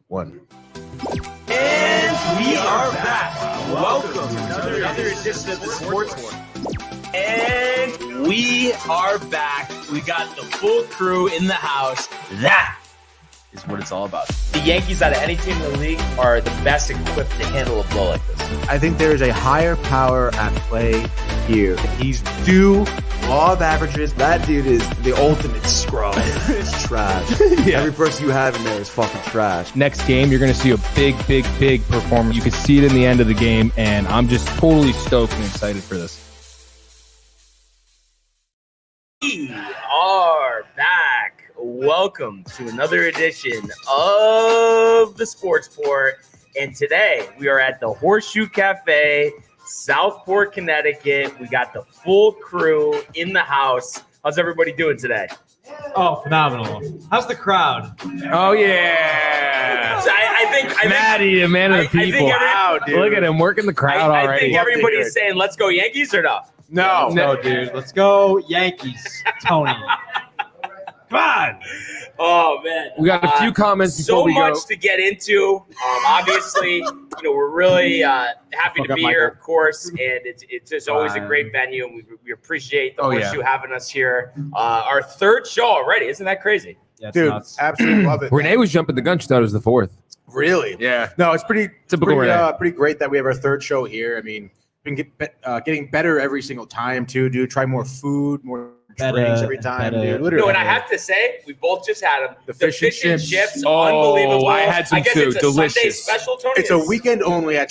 1. And we are back. Welcome to another edition of the Sports War. And we are back. We got the full crew in the house. That is what it's all about. The Yankees, out of any team in the league, are the best equipped to handle a blow like this. I think there is a higher power at play here. He's due law of averages. That dude is the ultimate scrub. It's trash. Yeah. Every person you have in there is fucking trash. Next game, you're going to see a big performance. You can see it in the end of the game, and I'm just totally stoked and excited for this. We are back. Welcome to another edition of the Sports Port. And today we are at the Horseshoe Cafe, Southport, Connecticut. We got the full crew in the house. How's everybody doing today? Oh, phenomenal. How's the crowd? Oh, yeah. So I think Maddie, the man of the people. Wow, dude. Look at him working the crowd I already. think everybody's saying, let's go Yankees or no? No, dude. Let's go Yankees, Tony. Come on. Oh, man. We got a few comments before we go. So much to get into. Obviously, we're really happy to be here, of course, and it's just always a great venue, and we appreciate the Horseshoe having us here. Our third show already. Isn't that crazy? Yeah, Dude, nuts. absolutely love it. Renee was jumping the gun. She thought it was the 4th. Really? Yeah. No, it's pretty Typical Renee. pretty great that we have our third show here. I mean, been getting better every single time, too, dude. Try more food, more drinks every time, dude. Literally. No, and I have to say, we both just had them. The fish and chips. Unbelievable. I had some guess too. It's a Delicious. Sunday special, Tony. It's a weekend only. I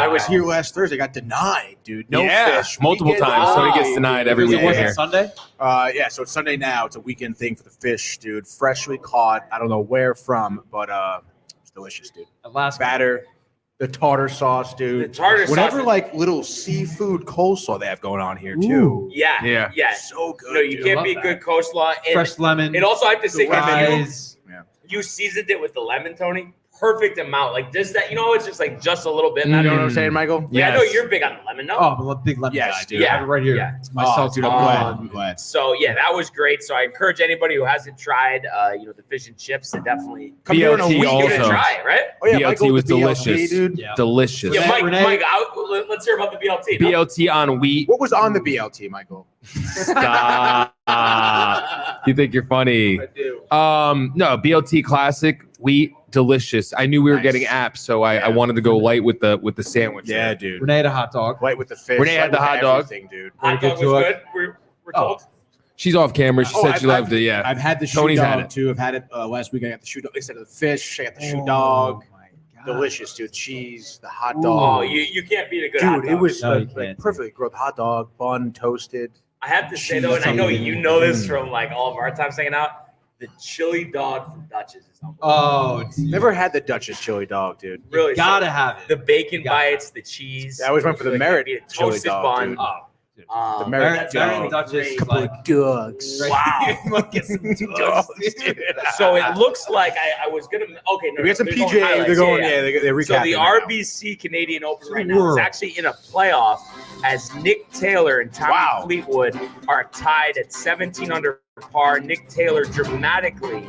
was here last Thursday. I got denied, dude. No fish. Multiple Weekend times. So he only. gets denied every Was it weekend here. Sunday? Yeah, so it's Sunday now. It's a weekend thing for the fish, dude. Freshly caught. I don't know where from, but it's delicious, dude. Alaska. Batter, the tartar sauce, dude. The tartar sauce. Whatever, like, little seafood coleslaw they have going on here, too. Yeah. So good. No, you dude. can't beat good coleslaw. And, Fresh lemon. and also, I have to say, fries. you seasoned it with the lemon, Tony. Perfect amount. Like this, that it's just like just a little bit. You know what I'm saying, Michael? Yeah, I know you're big on the lemon, no? Oh, I'm a big lemon Yes, guy, dude. yeah. I have it right here. Yeah. It's my salt, dude. I'm glad. So yeah, that was great. So I encourage anybody who hasn't tried, the fish and chips to definitely Come here in a BLT week also. give it a try, right? Oh, yeah, BLT Michael, was the BLT, delicious. dude. Yeah. Delicious. Yeah, Mike, Renee? let's hear about the BLT. no? BLT on wheat. What was on the BLT, Michael? Stop. You think you're funny. I do. No, BLT classic, wheat, delicious. I knew we were Nice. getting apps, so I wanted to go light with the sandwich. Yeah, dude. Renee had a hot dog. Light with the fish. Renee had light the with hot dog. everything, dude. Hot Very dog good was to good. We're told. She's off camera. She said she loved it. Yeah. I've had the shoe Tony's dog had it. too. I've had it last week. I got the shoe dog instead of the fish. I got the shoe Oh, dog. my God. Delicious, dude. Cheese, the hot Ooh. dog. Oh, you can't beat a good hot Dude, dog. it was No, you like can't. perfectly grilled hot dog, bun, toasted. I have to say Cheese though, and I know something. you know this from like all of our times hanging out. The chili dog from Dutch's is unbelievable. Oh, dude. Never had the Duchess chili dog, dude. Really, Gotta have it. the bacon Gotta have bites, the cheese. I always went for the Like, Merit maybe a chili toasted dog, bun. dude. Oh, dude. The Merit that's dog. really Duchess, great. Couple like- of dogs. Wow. Get some Dogs, dude. So it looks like I was gonna. Okay, no, We got some they're going PGA. highlights. They're going. Yeah. Yeah, they're recapping. So the right now. RBC Canadian Open right now is actually in a playoff as Nick Taylor and Tommy Fleetwood are tied at 17 under par. Nick Taylor dramatically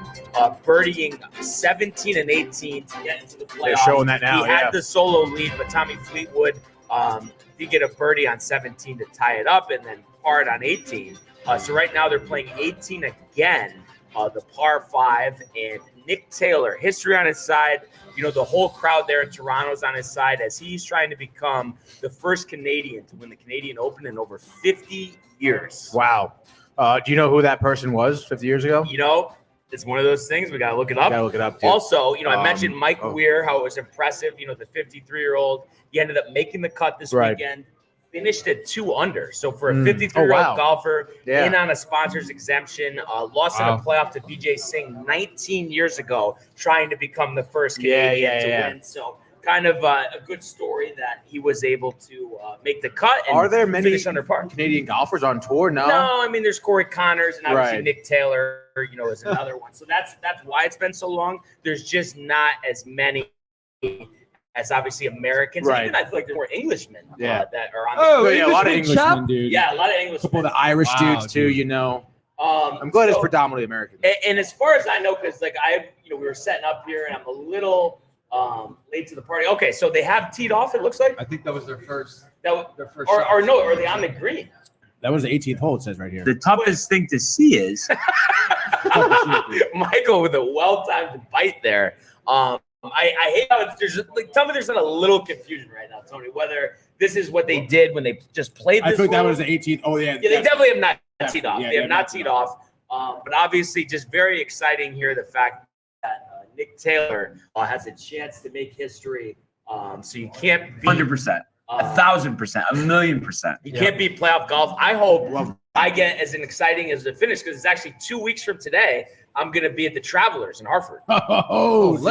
birdieing 17 and 18 to get into the playoffs. They're showing that now. He had the solo lead, but Tommy Fleetwood did get a birdie on 17 to tie it up, and then parred on 18. So right now they're playing 18 again, the par 5, and Nick Taylor, history on his side. The whole crowd there in Toronto's on his side as he's trying to become the first Canadian to win the Canadian Open in over 50 years. Wow. Do you know who that person was 50 years ago? It's one of those things. We got to look it up. Gotta look it up, dude. Also, I mentioned Mike Weir, how it was impressive. The 53-year-old, he ended up making the cut this weekend, finished at 2 under. So for a 53-year-old golfer, in on a sponsor's exemption, lost in a playoff to BJ Singh 19 years ago, trying to become the first Canadian to win. So kind of a good story that he was able to make the cut and Are there many finish under par. Canadian golfers on tour? No. No, I mean there's Corey Connors and obviously Right. Nick Taylor, is another one. So that's why it's been so long. There's just not as many as obviously Americans. Right. Even I feel like there's more Englishmen that are on. Oh, the yeah, a lot of Englishmen, chop. dude. yeah, a lot of A Englishmen. couple of the Irish Wow, dudes too. dude. I'm glad it's predominantly American. And as far as I know, because like we were setting up here, and I'm a little late to the party. Okay, so they have teed off. It looks like. I think that was their first. Or no, are they on the green? That was the 18th hole. It says right here. The toughest thing to see is Michael with a well-timed bite there. I hate how tell me there's not a little confusion right now, Tony, whether this is what they did when they just played this. I think that was the 18th. Oh, yeah. Yeah, they definitely have not teed off. They have not teed off. But obviously just very exciting here, the fact that Nick Taylor has a chance to make history. So you can't beat 100%. 1,000%, 1,000,000%. You can't beat playoff golf. I hope I get as exciting as the finish, because it's actually 2 weeks from today. I'm going to be at the Travelers in Hartford.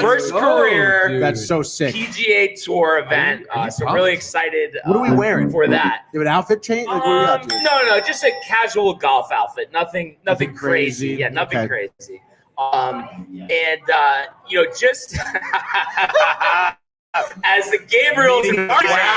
First career. Dude. That's so sick. PGA Tour event. So I'm really excited. What are we wearing for that? Do an outfit change? Like, No, just a casual golf outfit. Nothing crazy. Yeah, nothing crazy. Just as the Gabriels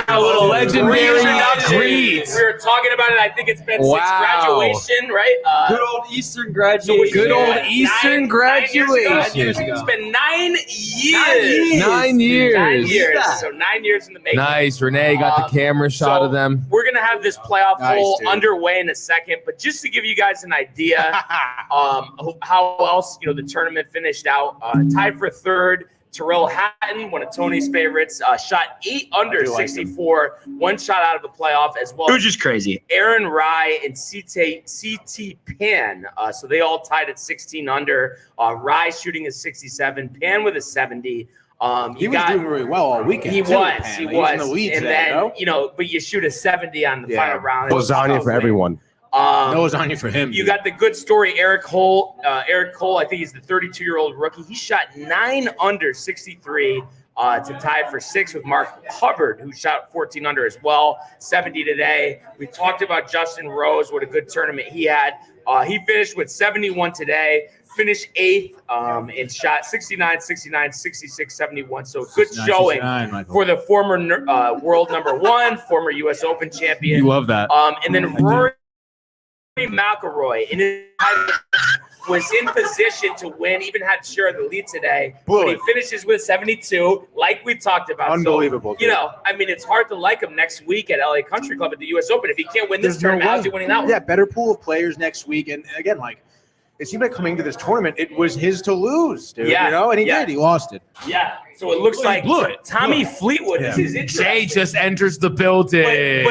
a little legendary greets. We were talking about it. I think it's been since graduation, right? Good old Eastern graduation. Good old Eastern graduation. 9 years ago. It's been 9 years. 9 years. 9 years. So 9 years in the making. Nice. Renee got the camera shot of them. We're gonna have this playoff hole underway in a second, but just to give you guys an idea, how else the tournament finished out. Tied for third. Terrell Hatton, one of Tony's favorites, shot 8 under 64, one shot out of the playoff as well. It was just crazy. Aaron Rye and CT Pan, so they all tied at 16 under. Rye shooting a 67, Pan with a 70. He was doing really well all weekend. He was. In the lead and today, then, but you shoot a 70 on the final round. Lasagna for everyone. No lasagna for him. You got the good story, Eric Cole. Eric Cole, I think he's the 32-year-old rookie. He shot 9 under 63 to tie for 6 with Mark Hubbard, who shot 14 under as well, 70 today. We talked about Justin Rose, what a good tournament he had. He finished with 71 today, finished 8th, and shot 69, 69, 66, 71. So good showing for the former world number 1, former U.S. Open champion. You love that. And then Rory McIlroy was in position to win, even had share of the lead today. But he finishes with 72, like we talked about. Unbelievable. So, it's hard to like him next week at LA Country Club at the U.S. Open. If he can't win this tournament, how's he winning that one? Yeah, better pool of players next week. And again, it seemed like coming to this tournament, it was his to lose, dude. Yeah, and he did. He lost it. Yeah. So it looks like Tommy Fleetwood is his interest. Jay just enters the building.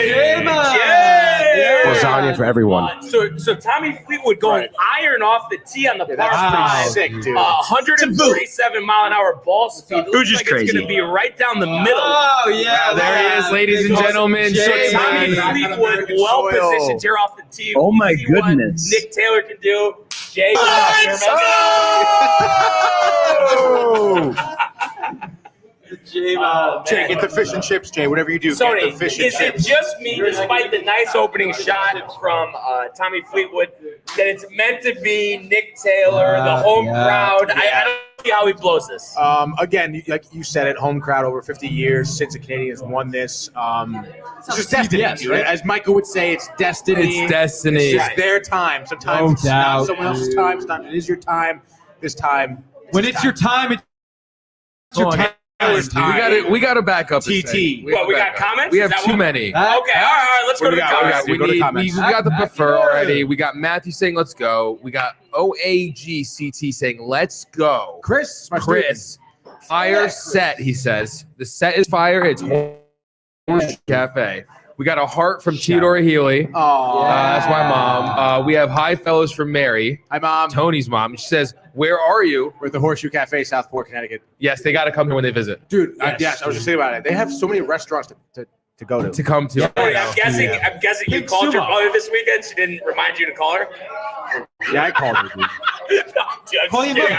Lasagna for everyone. So Tommy Fleetwood going iron off the tee on the par 5. Sick, dude. 147 mile an hour ball speed. It was just crazy. It's going to be right down the middle. Oh, yeah. There he is, ladies and gentlemen. So Tommy Fleetwood, well positioned here off the tee. Oh, my See what goodness. Nick Taylor can do. Jay. Jay, get the fish and chips, Jay. Whatever you do, Sorry, get the fish and is chips. it just me, despite the nice opening shot from Tommy Fleetwood, that it's meant to be Nick Taylor, the home crowd? I don't see how he blows this. Again, like you said it, home crowd over 50 years since the Canadians won this. It's just destiny, right? As Michael would say, it's destiny. It's destiny. It's just their time. Sometimes it's not someone else's time. Sometimes it is your time. This time. When it's your time, it's your time. We got to back up. TT. What, we got comments? We have too many. Okay, all right. Let's go to the comments. We got the prefer already. We got Matthew saying let's go. We got OAGCT saying let's go. Chris, fire set. He says the set is fire. It's Horseshoe Cafe. We got a heart from Theodore Healy. Oh, that's my mom. We have hi fellows from Mary. Hi, Mom. Tony's mom. She says, "Where are you?" We're at the Horseshoe Cafe, Southport, Connecticut. Yes, they got to come here when they visit. Dude, yes, I was just thinking about it. They have so many restaurants to go to. To come to. I'm guessing you called your mother this weekend. She didn't remind you to call her. Yeah, I called her. Call your mother.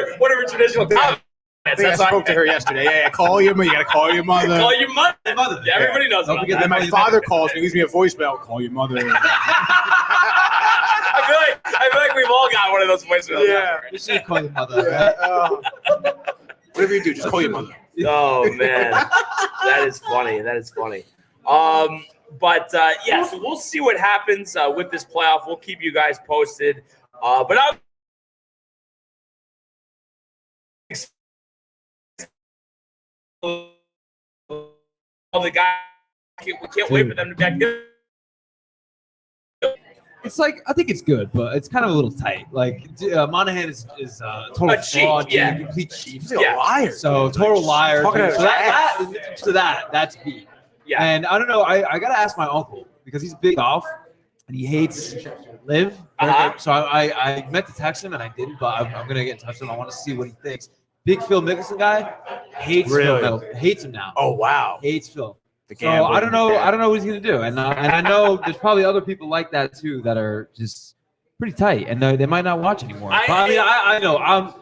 It's one of her traditional comments. I think I spoke to her yesterday. Yeah, call your mother. You got to call your mother. Call your mother. Yeah, everybody knows about that. Then my father calls me, leaves me a voicemail. Call your mother. I feel like we've all got one of those voicemails. Yeah. You should call your mother. Whatever you do, just call your mother. Oh, man. That is funny. Yeah, so we'll see what happens with this playoff. We'll keep you guys posted. But I'll all the guys, we can't wait for them to be back there. It's like, I think it's good, but it's kind of a little tight. Like, Monahan is total A cheat, fraud, yeah. complete cheat. He's a liar. So total liar. Talking Dude. about So that's beat. Yeah. And I don't know. I gotta ask my uncle because he's big golf and he hates live. So I meant to text him and I didn't, but I'm gonna get in touch with him. I want to see what he thinks. Big Phil Mickelson guy hates Phil Mickelson. Hates him now. Oh wow. Hates Phil. So gambling. I don't know. I don't know what he's gonna do, and I know there's probably other people like that too that are just pretty tight, and they might not watch anymore. I know. I'm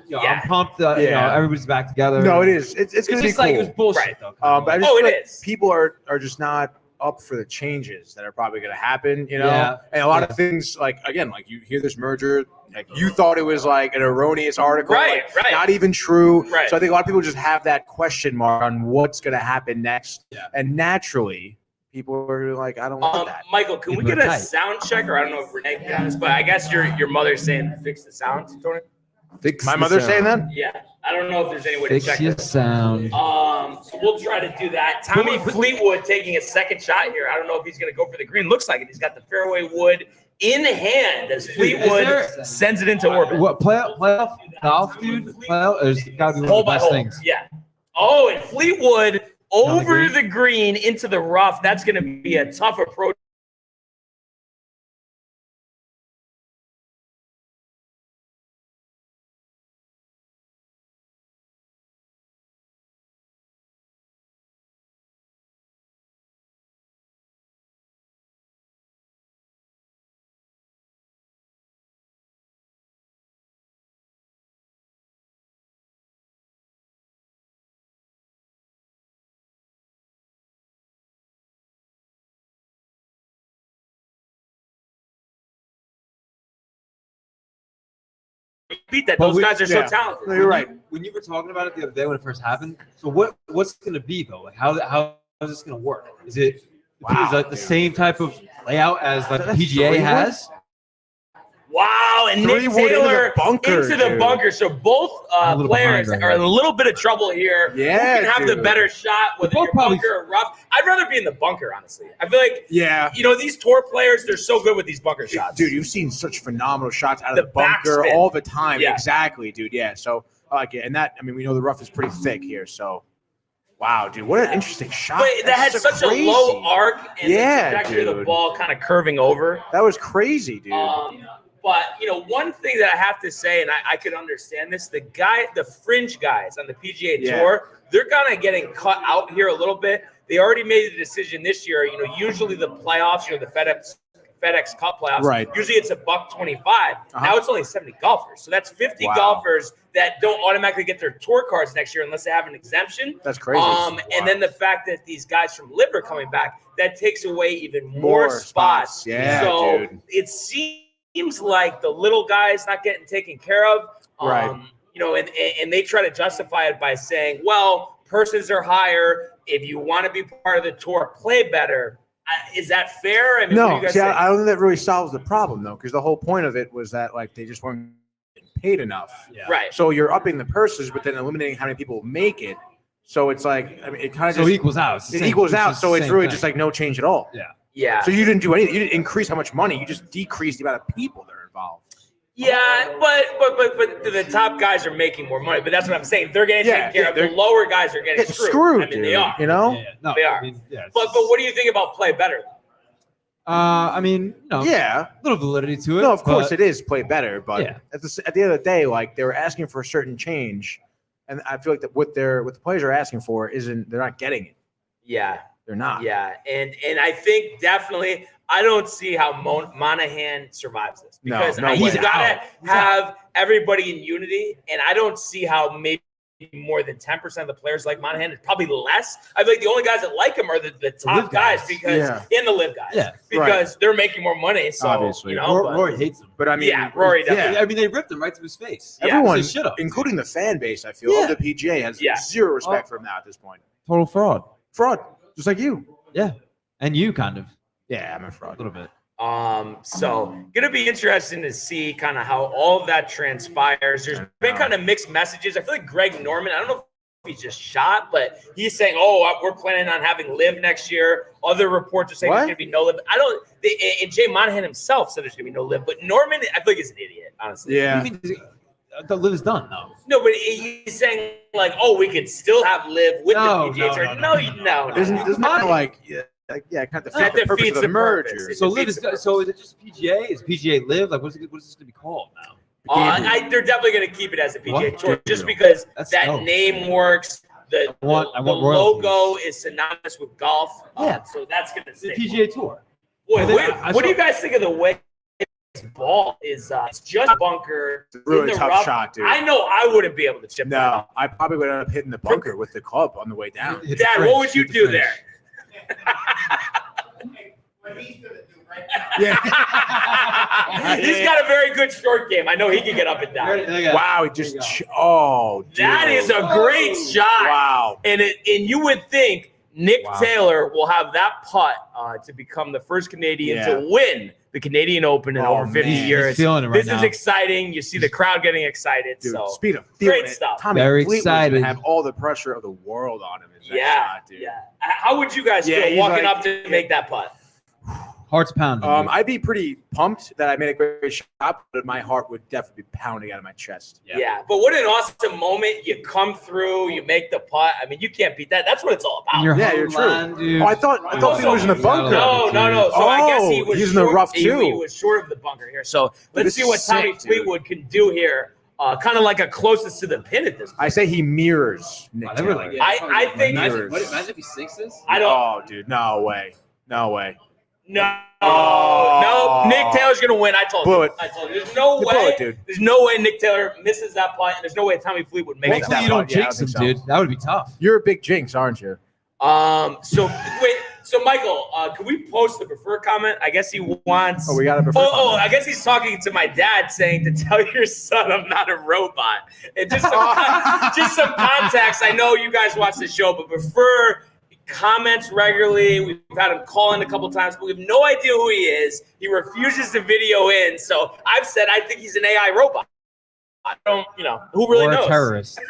pumped. Everybody's back together. No, it is. It's gonna be just cool. like it was bullshit though. But I just feel like is. people are just not up for the changes that are probably going to happen, Yeah. and a lot of things like you hear this merger, like you thought it was like an erroneous article, right, not even true. Right. So I think a lot of people just have that question mark on what's going to happen next, and naturally people are like, I don't want that. Michael, can we get a sound check, or I don't know if Renee can get this, but I guess your mother's saying fix the sound, Tony. My mother's saying that? Yeah, I don't know if there's any way to Fix check your this. sound. So we'll try to do that. Tommy Fleetwood taking a second shot here. I don't know if he's going to go for the green. Looks like it. He's got the fairway wood in hand as Fleetwood sends it into orbit. What playoff golf, dude? Playoff? There's got to be one of the best things. Yeah. Oh, and Fleetwood over the green into the rough. That's going to be a tough approach. Beat that. Those guys are so talented. No, you're right. When you were talking about it the other day when it first happened, so what's it going to be though? Like how is this going to work? Is it like the same type of layout as like the PGA has? Wow, and Nick Taylor into the bunker. So both players are in a little bit of trouble here. Yeah, who can have the better shot, whether you're bunker or rough. I'd rather be in the bunker, honestly. I feel like, these tour players, they're so good with these bunker shots. Dude, you've seen such phenomenal shots out of the bunker all the time. Yeah. Exactly, dude. Yeah, so I like it. And that, I mean, we know the rough is pretty thick here, so. Wow, dude, what an interesting shot. But that had such a low arc and the trajectory of the ball kind of curving over. That was crazy, dude. But, one thing that I have to say, and I could understand this, the fringe guys on the PGA Tour, they're kind of getting cut out here a little bit. They already made the decision this year. Usually the playoffs, the FedEx Cup playoffs, usually it's $125. Now it's only 70 golfers. So that's 50 golfers that don't automatically get their tour cards next year unless they have an exemption. That's crazy. And then the fact that these guys from Live are coming back, that takes away even more spots. Yeah, so dude. it seems like the little guys not getting taken care of. And they try to justify it by saying, well, purses are higher. If you want to be part of the tour, play better. Is that fair? I mean, no, I don't think that really solves the problem, though, because the whole point of it was that they just weren't paid enough. Yeah. Right. So you're upping the purses, but then eliminating how many people make it. So it's it kind of equals out. It equals out. So it's really just no change at all. Yeah. Yeah. So you didn't do anything. You didn't increase how much money. You just decreased the amount of people that are involved. Yeah, but the top guys are making more money. But that's what I'm saying. They're getting taken care of. The lower guys are getting screwed. I mean, dude, they are. No, they are. But what do you think about play better? I mean, a little validity to it. No, of course it is play better, but at the end of the day, they were asking for a certain change, and I feel like that what the players are asking for they're not getting it. Yeah, they're not. Yeah, and I think definitely I don't see how Monahan survives this because he's got to have everybody in unity, and I don't see how maybe more than 10% of the players like Monahan. It's probably less. I feel like the only guys that like him are the top guys because in the live guys because they're making more money. So obviously, Rory hates him. But I mean, Rory definitely. I mean, they ripped him right to his face. Everyone, including the fan base, I feel of the PGA has zero respect for him now at this point. Total fraud, just like you. Yeah. And you kind of. Yeah, I'm a fraud. A little bit. So gonna be interesting to see kind of how all of that transpires. There's been kind of mixed messages. I feel like Greg Norman, I don't know if he's just shot, but he's saying, "Oh, we're planning on having live next year." Other reports are saying there's gonna be no live. And Jay Monahan himself said there's gonna be no live, but Norman, I feel like he's an idiot, honestly. Yeah. The live is done though. No, but he's saying like, "Oh, we could still have live with the PGA Tour." No. There's not like. Yeah, kind of defeats the purpose of the merger. So live is it just PGA? Is PGA live? Like, what is this gonna be called now? They're definitely going to keep it as a PGA Tour just because that name works. The logo is synonymous with golf. So that's going to stay. The PGA Tour. Boy, what do you guys think of the way this ball is? It's just bunker. Really tough shot, dude. I know I wouldn't be able to chip. No, I probably would end up hitting the bunker with the club on the way down. Dad, what would you do there? Yeah. He's got a very good short game. I know he can get up and down. Wow, he just dude. That is a great shot. Wow. And you would think Nick Taylor will have that putt to become the first Canadian to win the Canadian Open in over 50 years. This is exciting. You see the crowd getting excited. Dude, so speed of great stuff. Tommy very Fleetwood's excited. Have all the pressure of the world on him. Shot, dude. Yeah. How would you guys feel walking up to make that putt? Heart's pounding. I'd be pretty pumped that I made a great shot, but my heart would definitely be pounding out of my chest. Yeah, but what an awesome moment. You come through, you make the putt. I mean, you can't beat that. That's what it's all about. You're true. Dude. Oh, I thought he was in the bunker. No. So I guess he was in the rough too. He was short of the bunker here. So let's see what Tommy Fleetwood can do here. Kind of like a closest to the pin at this point. I say he mirrors Nick Taylor. I think. Imagine if he sinks this. Oh, dude, no way. No. Nick Taylor's gonna win. I told you. There's no way. There's no way Nick Taylor misses that putt, and there's no way Tommy Fleetwood makes that. Hopefully you don't jinx him, dude. That would be tough. You're a big jinx, aren't you? So Michael, can we post the prefer comment? I guess he wants. We got a prefer. I guess he's talking to my dad, saying to tell your son I'm not a robot. And just some context. I know you guys watch the show, but prefer comments regularly. We've had him call in a couple times, but we have no idea who he is. He refuses to video in. So I've said I think he's an AI robot. I don't, who really knows? Or a terrorist.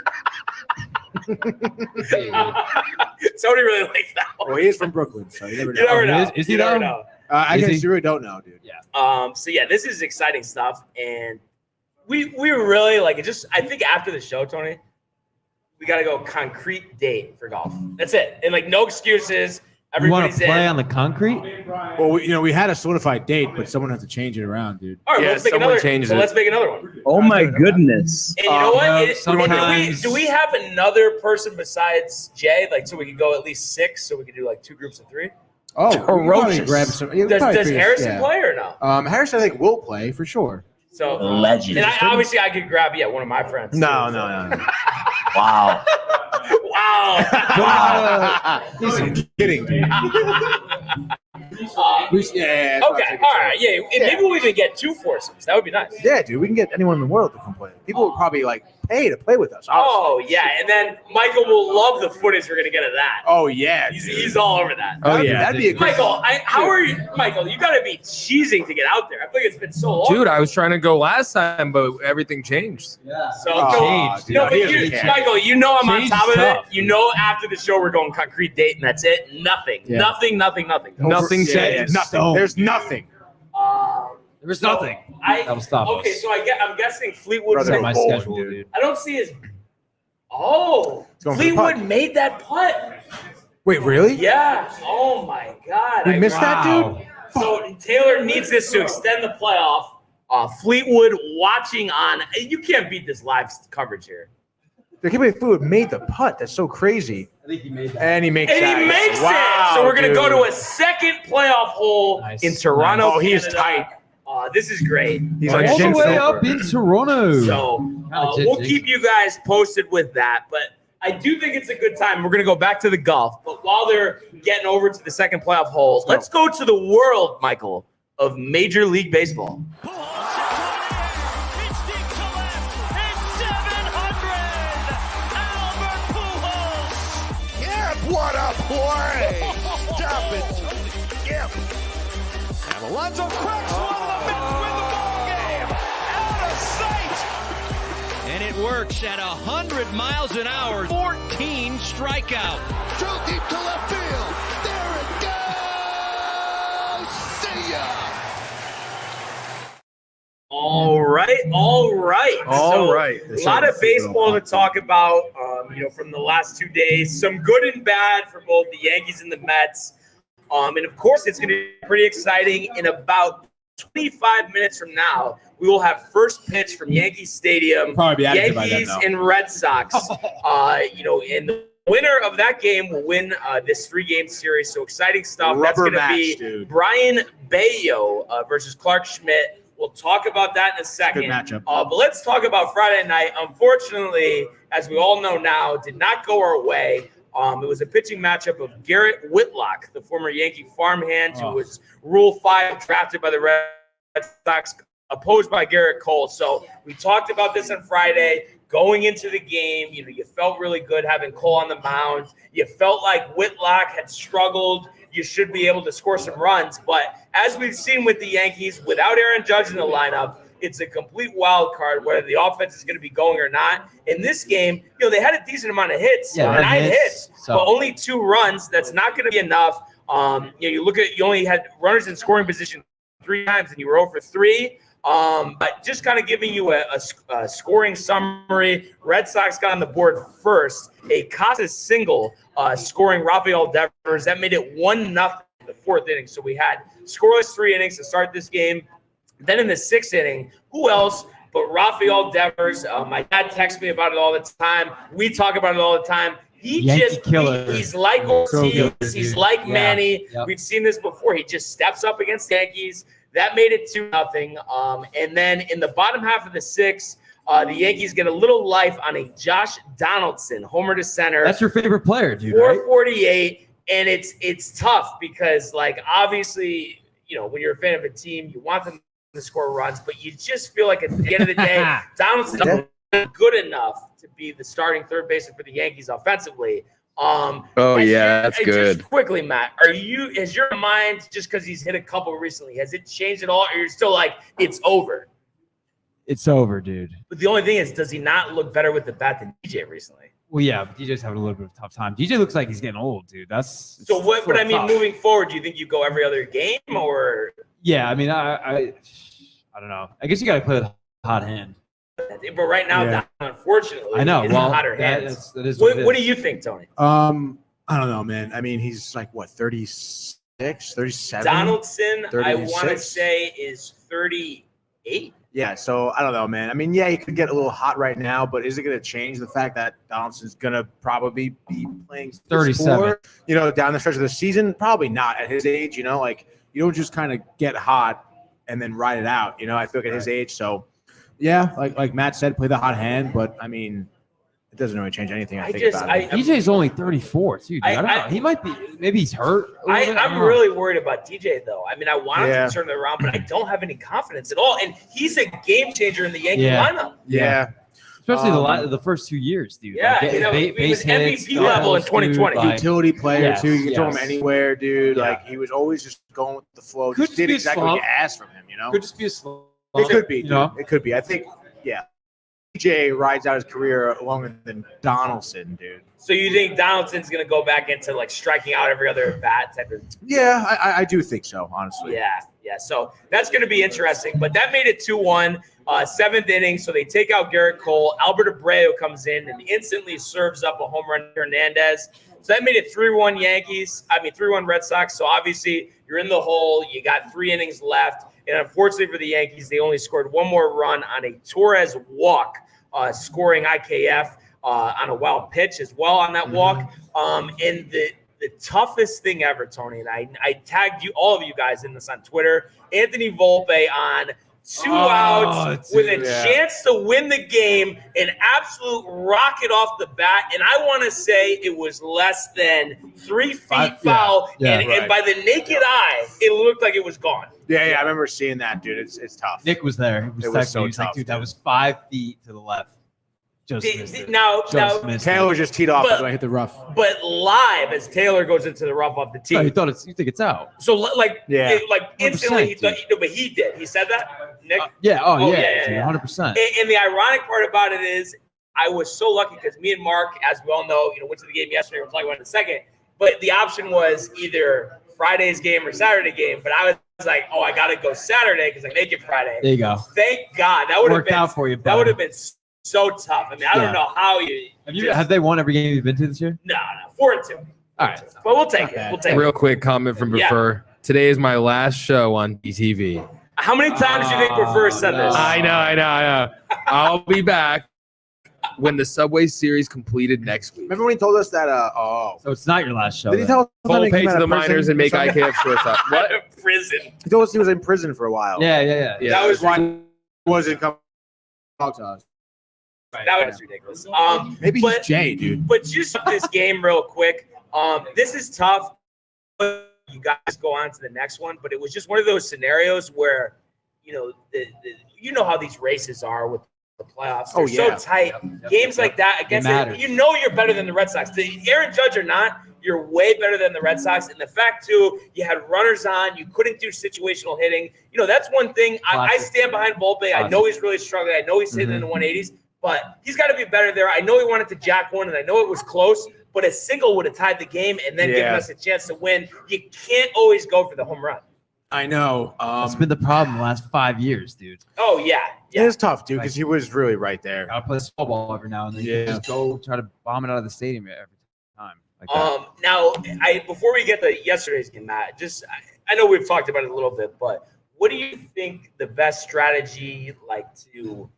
Somebody really likes that one. Well, he is from Brooklyn, so you never know. You never know. Is he you never know? I guess you really don't know, dude. Yeah. So yeah, this is exciting stuff, and we really like it. Just I think after the show, Tony, we got to go concrete date for golf. That's it, and like no excuses. You want Everybody's to play in. on the concrete? Well, we had a solidified date, but someone has to change it around, dude. All right, Yeah, let's make someone another. changes So it. let's make another one. Oh my goodness. And you know what? sometimes- Do we have another person besides Jay? Like, so we could go at least 6, so we could do like 2 groups of 3. Oh, ferocious. Grab some. Does Harrison play or no? Harrison, I think, will play for sure. So Legend. And I could grab one of my friends. No. Wow. Wow. He's kidding, dude. Okay, all right, yeah. And maybe we'll even get 2 foursomes. That would be nice. Yeah, dude, we can get anyone in the world to come play. People would probably pay to play with us. Honestly. Oh yeah, and then Michael will love the footage we're gonna get of that. Oh yeah, he's all over that. Oh yeah, that'd be a great. Michael, how are you, Michael? You gotta be cheesing to get out there. I think it's been so long. dude. I was trying to go last time, but everything changed. Yeah. So dude, no, but Michael, I'm on Change top of is tough. it. After the show we're going concrete date, and that's it. Nothing. Yeah. Nothing. Nothing changed. Nothing. There's nothing. There's nothing. That will stop us. Okay, so I'm guessing Fleetwood. Brother, my bowling, schedule, dude. I don't see his. Oh, going for the Fleetwood putt. made that putt. Wait, really? Yeah. Oh my God. We missed that, dude. So Taylor needs this to extend the playoff. Fleetwood watching on. You can't beat this live coverage here. The kid with Fleetwood made the putt. That's so crazy. I think he made that. And he makes And that. he makes Wow, it. So we're gonna dude. go to a second playoff hole Nice. in Toronto. Oh, he is Canada. tight. This is great. He's All like the Jim way Silver. up in Toronto. So we'll keep you guys posted with that. But I do think it's a good time. We're going to go back to the golf. But while they're getting over to the second playoff hole, let's go to the world, Michael, of Major League Baseball. What a play! Stop it. And Alonso cracks one. The Mets win the ball game. Out of sight. And it works at 100 miles an hour. 14 strikeout. Drove deep to left field. There it goes. See ya. All right. A lot of baseball to talk about, from the last 2 days. Some good and bad for both the Yankees and the Mets. And, of course, it's going to be pretty exciting. In about 25 minutes from now, we will have first pitch from Yankee Stadium. Yankees and Red Sox. And the winner of that game will win this 3-game series. So exciting stuff. That's going to be dude. Brian Bayo versus Clark Schmidt. We'll talk about that in a second. Good matchup. But let's talk about Friday night. Unfortunately, as we all know now, did not go our way. It was a pitching matchup of Garrett Whitlock, the former Yankee farmhand, who was Rule 5 drafted by the Red Sox, opposed by Garrett Cole. So we talked about this on Friday. Going into the game, you felt really good having Cole on the mound. You felt like Whitlock had struggled. You should be able to score some runs. But as we've seen with the Yankees, without Aaron Judge in the lineup, it's a complete wild card whether the offense is going to be going or not. In this game, they had a decent amount of hits, 9 hits, but only 2 runs. That's not going to be enough. You only had runners in scoring position 3 times, and you were 0 for 3. But just kind of giving you a scoring summary. Red Sox got on the board first. A Casas single scoring Rafael Devers. That made it 1-0 in the 4th inning. So we had scoreless 3 innings to start this game. Then in the 6th inning, who else but Rafael Devers? My dad texts me about it all the time. We talk about it all the time. He's like Ortiz. He's like Manny. Yep. We've seen this before. He just steps up against the Yankees. That made it 2-0. And then in the bottom half of the 6th, the Yankees get a little life on a Josh Donaldson, homer to center. That's your favorite player, dude. 448, right? And it's tough because, obviously, when you're a fan of a team, you want them to score runs, but you just feel like at the end of the day, Donaldson's not good enough to be the starting third baseman for the Yankees offensively. That's good. Just quickly, Matt, has your mind, just because he's hit a couple recently, has it changed at all, or you're still like, it's over? It's over, dude. But the only thing is, does he not look better with the bat than DJ recently? Well, yeah, but DJ's having a little bit of a tough time. DJ looks like he's getting old, dude. So what? But I mean, moving forward, do you think you go every other game, or? Yeah, I mean, I don't know. I guess you got to play with hot hand. But right now, unfortunately, I know. Well, hotter hands. That is what do you think, Tony? I don't know, man. I mean, he's like 36, 37. Donaldson, 36? I want to say, is 38. Yeah, so I don't know, man. I mean, yeah, he could get a little hot right now, but is it going to change the fact that Donaldson's going to probably be playing 37? Down the stretch of the season? Probably not at his age. You don't just kind of get hot and then ride it out. I feel like at his age, so yeah, like Matt said, play the hot hand, but I mean, it doesn't really change anything. I think about it. DJ's only 34 too. Dude. I don't know. He might be. Maybe he's hurt. I'm really worried about DJ though. I mean, I want him to turn it around, but I don't have any confidence at all. And he's a game changer in the Yankee lineup. Yeah. Especially the first 2 years, dude. Yeah, he was MVP level in 2020. Utility player too. You can throw him anywhere, dude. Yeah. Like he was always just going with the flow. Could just did exactly what you asked from him. Could just be a slow. It could be. It could be. I think. Yeah. DJ rides out his career longer than Donaldson, dude. So you think Donaldson's going to go back into striking out every other bat type of? Yeah, I do think so, honestly. Yeah. So that's going to be interesting. But that made it 2-1, 7th inning. So they take out Garrett Cole. Albert Abreu comes in and instantly serves up a home run to Hernandez. So that made it 3-1 3-1 Red Sox. So obviously you're in the hole. You got 3 innings left. And unfortunately for the Yankees, they only scored 1 more run on a Torres walk, scoring IKF on a wild pitch as well on that walk. And the toughest thing ever, Tony, and I tagged all of you guys in this on Twitter, Anthony Volpe on 2 outs with a chance to win the game, an absolute rocket off the bat. And I want to say it was less than 3 feet foul. And by the naked eye, it looked like it was gone. Yeah, I remember seeing that, dude. It's tough. Nick was there. He was so tough. Like, dude, that was 5 feet to the left. Just missed it. Now missed Taylor just teed off But- when I hit the rough. but live as Taylor goes into the rough off the tee. Oh, you think it's out? So like instantly he 100%, thought, but he did. He said that, Nick. Yeah. Oh, Yeah. yeah, dude, yeah. 100%. And the ironic part about it is, I was so lucky because me and Mark, as we all know, went to the game yesterday. We'll talk about it in a second. But the option was either Friday's game or Saturday game. But I was like, oh, I got to go Saturday because I make it Friday. There you go. Thank God. That would have Worked been out for you. That would have been so tough. I mean, I don't know how you. Have they won every game you've been to this year? No, 4-2. All right. But we'll take it. We'll take Real it. quick comment from Prefer. Today is my last show on BTV. How many times do you think Prefer said this? I know. I'll be back when the Subway Series completed next week. Remember when he told us that? So it's not your last show. Did he then. tell us Full he pay came to out the of prison minors and or make something? IKF shortstop. What? Prison. He told us he was in prison for a while. Yeah. That was why he wasn't coming out to us. That was ridiculous. Maybe but, he's Jay, dude. But just this game real quick. This is tough. You guys go on to the next one, but it was just one of those scenarios where, you know how these races are with the playoffs. They're so tight. Games like that against you're better than the Red Sox. The Aaron Judge or not, you're way better than the Red Sox. And the fact too, you had runners on. You couldn't do situational hitting. That's one thing. I stand behind Volpe. I know he's really struggling. I know he's hitting in the 180s, but he's got to be better there. I know he wanted to jack one, and I know it was close. But a single would have tied the game and then given us a chance to win. You can't always go for the home run. I know. That's been the problem the last 5 years, dude. Oh, yeah. It is tough, dude, because he was really right there. Gotta play small ball every now and then. You just go try to bomb it out of the stadium every time. Like that. Now, before we get to yesterday's game, Matt, I know we've talked about it a little bit, but what do you think the best strategy, to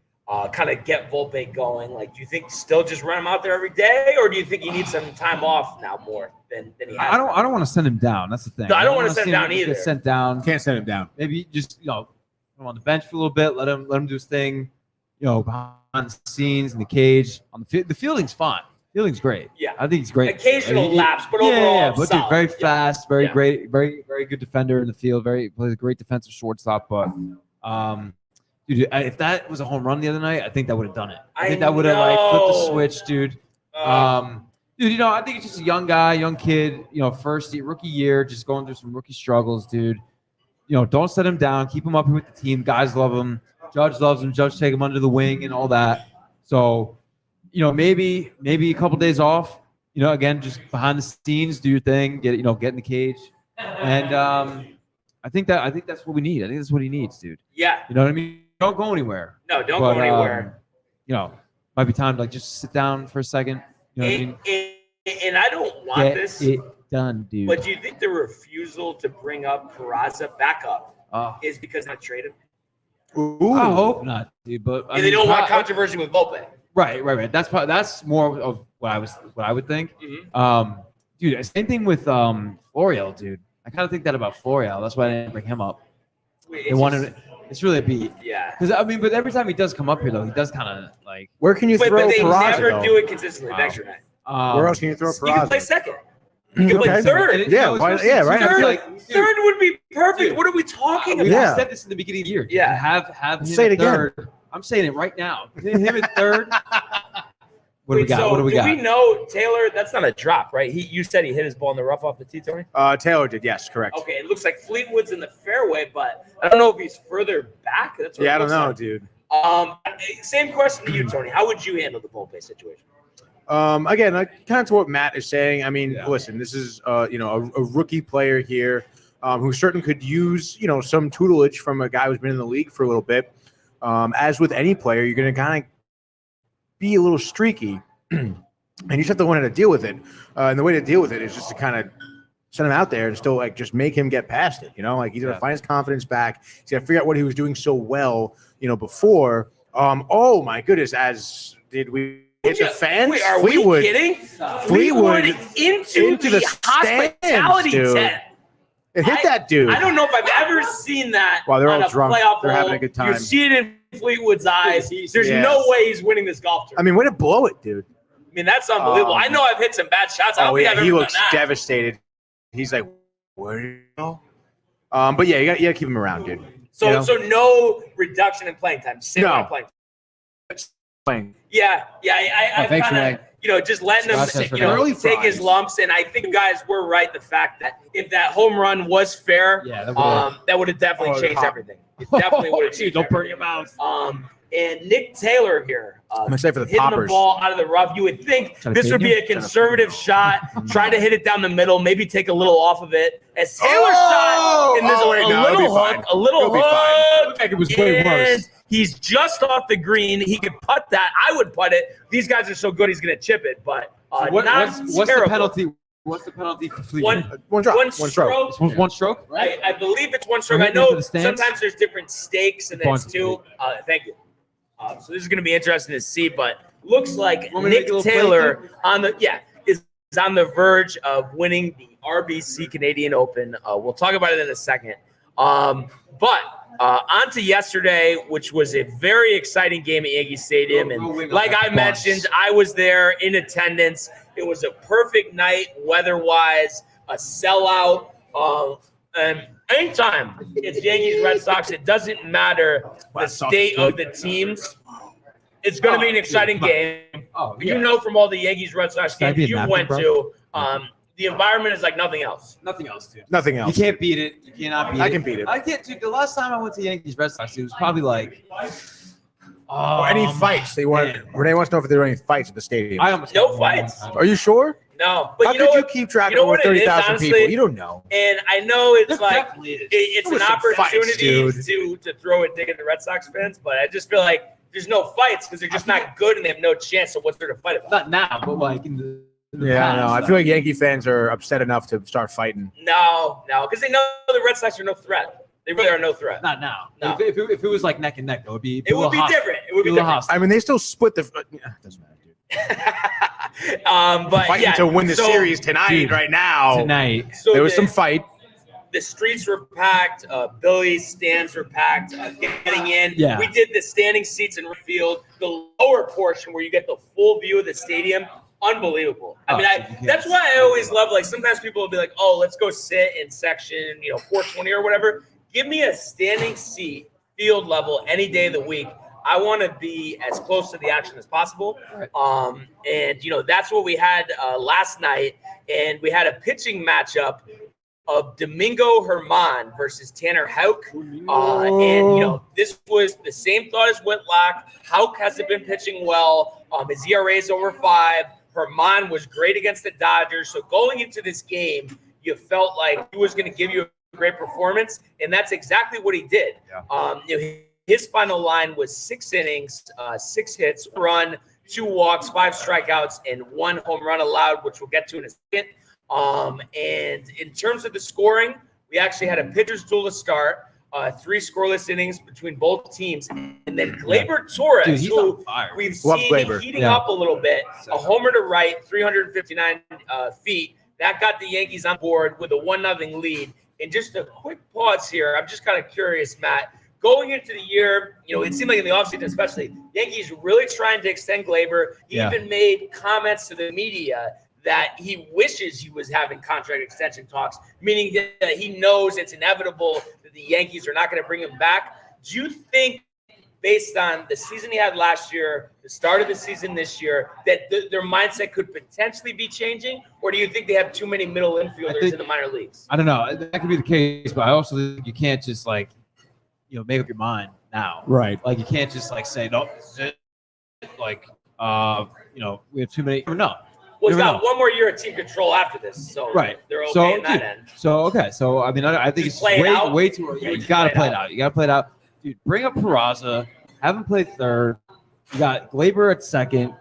kind of get Volpe going? Do you think still just run him out there every day, or do you think he needs some time off now more than he has? I don't want to send him down. That's the thing. No, I don't want to send him down either. Get sent down. Can't send him down. Maybe just put him on the bench for a little bit. Let him do his thing. Behind the scenes in the cage. On the field, the fielding's fine. Fielding's great. Yeah, I think he's great. Occasional laps, but overall, but dude, very fast, very great, very very good defender in the field. Plays a great defensive shortstop. But dude, if that was a home run the other night, I think that would have done it. I think that would have flipped the switch, dude. Dude, I think it's just a young guy, young kid. Rookie year, just going through some rookie struggles, dude. Don't set him down. Keep him up here with the team. Guys love him. Judge loves him. Judge take him under the wing and all that. So, maybe a couple days off. Again, just behind the scenes, do your thing. Get in the cage, and I think that's what we need. I think that's what he needs, dude. Yeah. You know what I mean? Don't go anywhere. No, don't go anywhere. Might be time to just sit down for a second. You know what I mean? And I don't want this. Get it done, dude. But do you think the refusal to bring up Peraza back up is because they trade him? Ooh. I hope not, dude. But They don't want controversy with Volpe. Right. That's more of what I would think. Mm-hmm. Dude, same thing with Florial, dude. I kind of think that about Florial. That's why I didn't bring him up. It's really a beat. Yeah. Because but every time he does come up here, though, he does kind of Where can you throw But they Peraza, never though? do it consistently. Next night. Where else can you throw Peraza? You can play second. You can play third. Right. Third would be perfect. Dude, what are we talking about? I said this in the beginning of the year. Yeah. Have him Say it at again. third. I'm saying it right now. Him at third. What do we got? So what do we got? we know Taylor? That's not a drop, right? You said he hit his ball in the rough off the tee, Tony? Taylor did, yes, correct. Okay, it looks like Fleetwood's in the fairway, but I don't know if he's further back. That's what I it don't looks know, like. dude. Same question to you, Tony. How would you handle the Volpe situation? Again, kind of to what Matt is saying. I mean, listen, this is a rookie player here who certainly could use some tutelage from a guy who's been in the league for a little bit. As with any player, you're going to kind of be a little streaky, and you just have to learn how to deal with it. And the way to deal with it is just to kind of send him out there and still just make him get past it. He's got to find his confidence back. He's got to figure out what he was doing so well, before. Oh my goodness! As did we. It's a fan. Wait, are Fleetwood, we kidding? Fleetwood into the hospitality dude. tent. It hit that dude. I don't know if I've ever seen that. Wow, they're on all a drunk. playoff They're hole. having a good time. You see it in Fleetwood's eyes. There's no way he's winning this golf tournament. I mean, way to blow it, dude. I mean, that's unbelievable. I know I've hit some bad shots. I don't think I've ever he done looks that. devastated. He's like, where do you go? But yeah, you got to keep him around, dude. So no reduction in playing time. Same amount of playing time. playing. Yeah. I thanks, kind Ray. of, just letting him Process for early take his fries. lumps. And I think you guys were right. The fact that if that home run was fair, that would have definitely changed everything. It definitely would have changed. Don't burn your mouth. And Nick Taylor here, I'm excited for the hitting poppers. the ball out of the rough. You would think this would be a conservative shot, try to hit it down the middle, maybe take a little off of it. As Taylor shot, and there's a little hook, a little hook. Looked like it was way worse. He's just off the green. He could putt that. I would putt it. These guys are so good, he's going to chip it. But What's the terrible. penalty? What's the penalty for fleeing? One drop, One one stroke. stroke. This one's one stroke, right? I believe it's one stroke. We're I hitting know into the stands? sometimes there's different stakes, and then it's Bunch two. of Thank you. So this is going to be interesting to see, but looks like Want me to Nick make a little Taylor is on the verge of winning the RBC Canadian Open. We'll talk about it in a second. But on to yesterday, which was a very exciting game at Yankee Stadium. And like I mentioned, I was there in attendance. It was a perfect night weather-wise, a sellout. And anytime it's Yankees Red Sox, it doesn't matter the state of the teams. It's going to be an exciting game. You know, from all the Yankees Red Sox games you went to, the environment is like nothing else. Nothing else, dude. Nothing You else. can't beat it. You cannot beat it. I can beat it. I can't, dude. The last time I went to Yankees Red Sox, it was probably like. Or any fights? They want. Renee wants to know if there were any fights at the stadium. I almost No got one fights. time. Are you sure? No, but How you know could you what? keep track You know of over what it is, 30,000 honestly? people? You don't know. And I know it's There like definitely is. it's There an was some fights, opportunity to throw a dig at the Red Sox fans, but I just feel like there's no fights because they're just not good and they have no chance. So what's there to fight about? Not now, but like in the Yeah, past. no. I feel like Yankee fans are upset enough to start fighting. No, because they know the Red Sox are no threat. They really are no threat. Not now. No. If it was like neck and neck, though, it would be. It would be different. It would be different. I mean, they still split the. Doesn't matter, dude. But Fighting yeah, to win the so- series tonight, Dude, right now. Tonight. So There was some fight. The streets were packed. Billy's stands were packed. Getting in, Yeah. we did the standing seats in field. The lower portion where you get the full view of the stadium, unbelievable. I mean, that's why I always love. Like sometimes people will be like, "Oh, let's go sit in section, 420 or whatever." Give me a standing seat, field level, any day of the week. I want to be as close to the action as possible. And that's what we had last night. And we had a pitching matchup of Domingo Herman versus Tanner Houck. And this was the same thought as Whitlock. Houck hasn't been pitching well. His ERA is over 5. Herman was great against the Dodgers. So going into this game, you felt like he was going to give you a great performance, and that's exactly what he did. His final line was 6 innings, 6 hits, run, 2 walks, 5 strikeouts, and 1 home run allowed, which we'll get to in a second. And in terms of the scoring, we actually had a pitcher's duel to start, 3 scoreless innings between both teams, and then Gleyber Torres, Dude, he's who on fire. we've Love seen Gleyber. heating up a little bit, a homer to right, 359 feet. That got the Yankees on board with a 1-0 lead. And just a quick pause here. I'm just kind of curious, Matt. Going into the year, it seemed like in the offseason especially, Yankees really trying to extend Gleyber. He even made comments to the media that he wishes he was having contract extension talks, meaning that he knows it's inevitable that the Yankees are not going to bring him back. Do you think, based on the season he had last year, the start of the season this year, that their mindset could potentially be changing? Or do you think they have too many middle infielders in the minor leagues? I don't know. That could be the case, but I also think you can't just make up your mind now. Right. Like you can't just say no. We have too many. No. Well, he's got one more year of team control after this, so they're okay in that end. So I mean, I think Just it's play it out. way too early. You got to play it out. You got to play it out, dude. Bring up Peraza. Have him play third. You got Gleyber at second.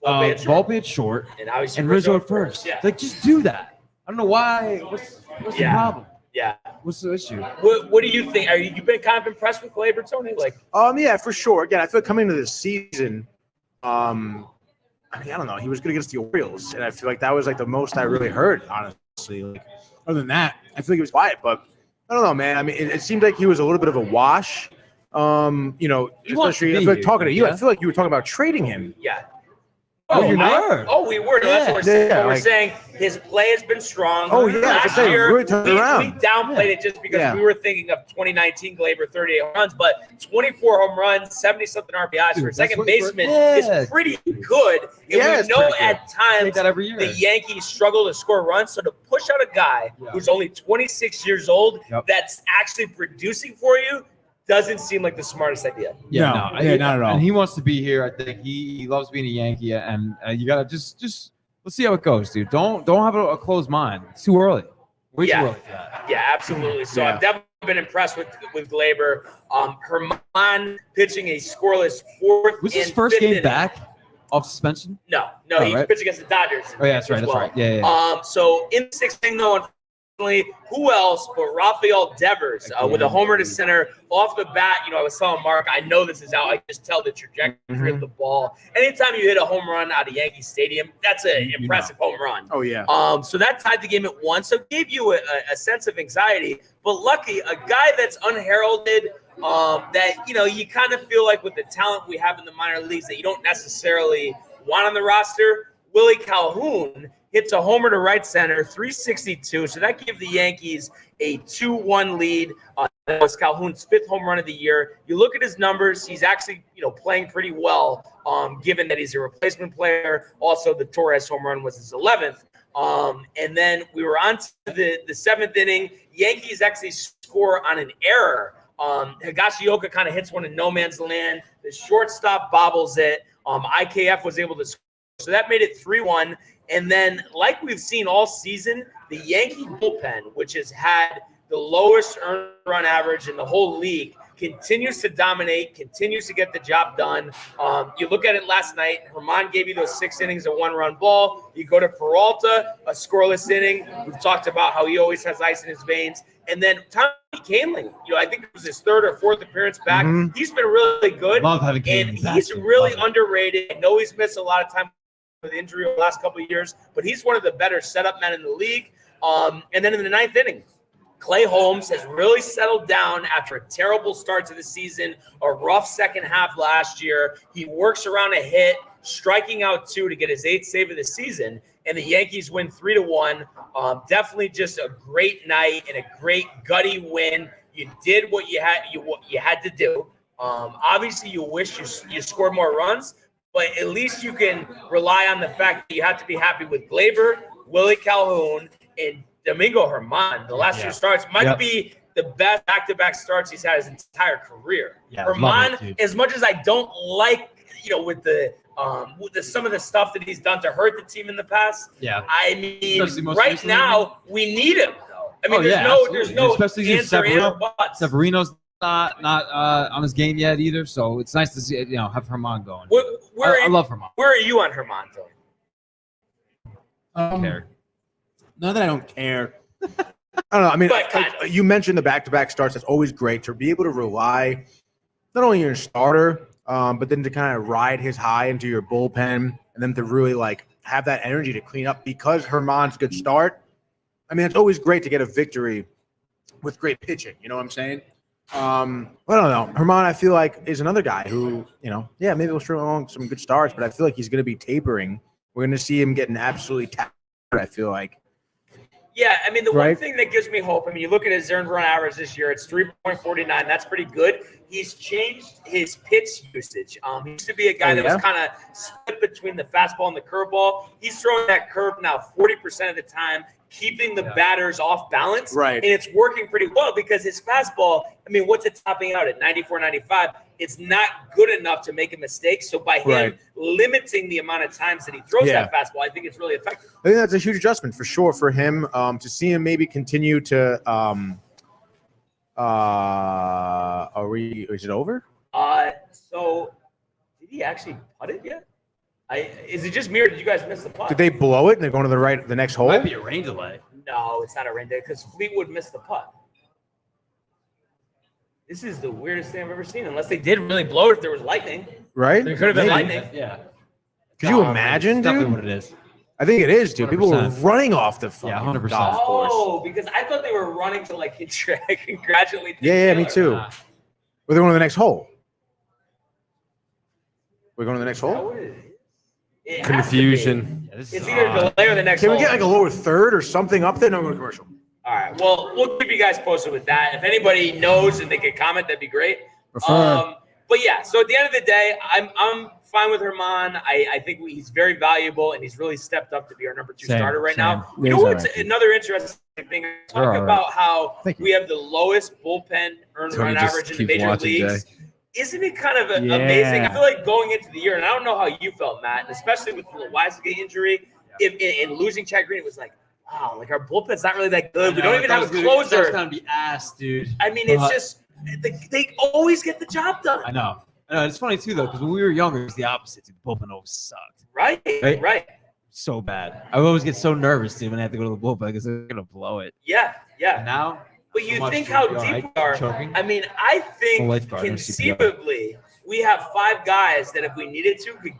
Volpe at short. And obviously Rizzo at first. Yeah. Just do that. I don't know why. What's the problem? Yeah. What's the issue? What do you think? You been kind of impressed with Gleyber, Tony? Yeah, for sure. Again, I feel like coming into this season, I don't know. He was good against the Orioles, and I feel like that was the most I really heard, honestly. Other than that, I feel like he was quiet, but I don't know, man. I mean, it seemed like he was a little bit of a wash. Especially I feel like talking to you, I feel like you were talking about trading him. Yeah. Oh, you're not? Oh, we were. No, that's what we're saying. Yeah, We're saying his play has been strong. Oh, yeah. Last Really year, turned we around. downplayed it just because we were thinking of 2019 Glaber 38 runs, but 24 home runs, 70-something RBIs for a second baseman is pretty good. And we know at times the Yankees struggle to score runs, so to push out a guy who's only 26 years old that's actually producing for you doesn't seem like the smartest idea. Not at all. And he wants to be here. I think he loves being a Yankee, and you gotta just let's see how it goes, dude. Don't have a closed mind. It's too early. Way too early for that. Yeah, absolutely. So I've definitely been impressed with Glaber. Herman pitching a scoreless fourth. Was his first game back off suspension? No, he pitched against the Dodgers. Oh yeah, that's right. That's right. Yeah. So in the sixth inning, though, who else but Rafael Devers with a homer to center off the bat. I was telling Mark, I know this is out. I just tell the trajectory of the ball. Anytime you hit a home run out of Yankee Stadium, that's an impressive home run. Oh, yeah. So that tied the game at 1. So it gave you a sense of anxiety. But lucky, a guy that's unheralded, that, you kind of feel like with the talent we have in the minor leagues that you don't necessarily want on the roster, Willie Calhoun hits a homer to right center, 362. So that gave the Yankees a 2-1 lead. That was Calhoun's 5th home run of the year. You look at his numbers; he's actually, playing pretty well, given that he's a replacement player. Also, the Torres home run was his 11th. And then we were on to the 7th inning. Yankees actually score on an error. Higashioka kind of hits one in no man's land. The shortstop bobbles it. IKF was able to score. So that made it 3-1. And then, like we've seen all season, the Yankee bullpen, which has had the lowest earned run average in the whole league, continues to dominate, continues to get the job done. You look at it last night, Herman gave you those 6 innings of 1-run ball. You go to Peralta, a scoreless inning. We've talked about how he always has ice in his veins. And then Tommy Kahnle, I think it was his 3rd or 4th appearance back. He's been really good. Love having Kahnle. And he's really underrated. I know he's missed a lot of time with injury over the last couple of years, but he's one of the better setup men in the league. And then in the 9th inning, Clay Holmes has really settled down after a terrible start to the season, a rough second half last year. He works around a hit, striking out 2 to get his 8th save of the season, and the Yankees win 3-1. Definitely just a great night and a great gutty win. You did what you had to do. Obviously, you wish you scored more runs, but at least you can rely on the fact that you have to be happy with Glaber, Willie Calhoun, and Domingo Herman. The last 2 starts might be the best back-to-back starts he's had his entire career. Herman, as much as I don't like, with the some of the stuff that he's done to hurt the team in the past. I mean, right now we need him though. I mean, there's no especially answer in or but. Severino's not on his game yet either, so it's nice to see have Herman going. I love Herman. Where are you on Herman though? Not that I don't care. I don't know. I mean, you mentioned the back-to-back starts. That's always great to be able to rely not only on your starter, but then to kind of ride his high into your bullpen, and then to really have that energy to clean up because Herman's good start. I mean, it's always great to get a victory with great pitching. You know what I'm saying? I don't know. Herman, I feel like, is another guy who, maybe we'll string along some good starts, but I feel like he's going to be tapering. We're going to see him getting absolutely tapped, I feel like. Yeah, I mean, the one thing that gives me hope, I mean, you look at his earned run average this year, it's 3.49. That's pretty good. He's changed his pitch usage. He used to be a guy that was kind of split between the fastball and the curveball. He's throwing that curve now 40% of the time, keeping the batters off balance. Right. And it's working pretty well because his fastball, I mean, what's it topping out at 94, 95? It's not good enough to make a mistake. So by him limiting the amount of times that he throws that fastball, I think it's really effective. I think that's a huge adjustment for sure for him to see him maybe continue to is it over? So did he actually putt it yet? Is it just me or did you guys miss the putt? Did they blow it and they're going to the next hole? Might be a rain delay. No, it's not a rain delay because Fleetwood missed the putt. This is the weirdest thing I've ever seen. Unless they did really blow it if there was lightning. Right? There could have been lightning. Yeah. Could you imagine, That's dude? definitely what it is. I think it is, dude. 100%. People were running off the fucking 100%. golf course. Oh, because I thought they were running to congratulate. Yeah, me too. Well, they're going to the next hole. We're going to the next hole? Confusion. It's either delay or the next. Can we get like a lower third or something up there? No, we're commercial. All right. Well, we'll keep you guys posted with that. If anybody knows and they can comment, that'd be great. But yeah, so at the end of the day, I'm fine with Herman. I think he's very valuable, and he's really stepped up to be our number 2 starter right now. You know what's another interesting thing? Talk about how we have the lowest bullpen earned run average in the major leagues. Isn't it kind of amazing? I feel like going into the year, and I don't know how you felt, Matt, and especially with the Weisgate injury, in losing Chad Green, it was like, wow, like our bullpen's not really that good. We don't even have a closer. That's gonna be ass, dude. I mean, it's just they always get the job done. I know. It's funny too though, because when we were younger, it was the opposite. The bullpen always sucked. Right. So bad. I always get so nervous, dude, when I have to go to the bullpen because they're gonna blow it. Yeah. And now, but you think how deep we are. I mean, I think conceivably we have 5 guys that if we needed to, could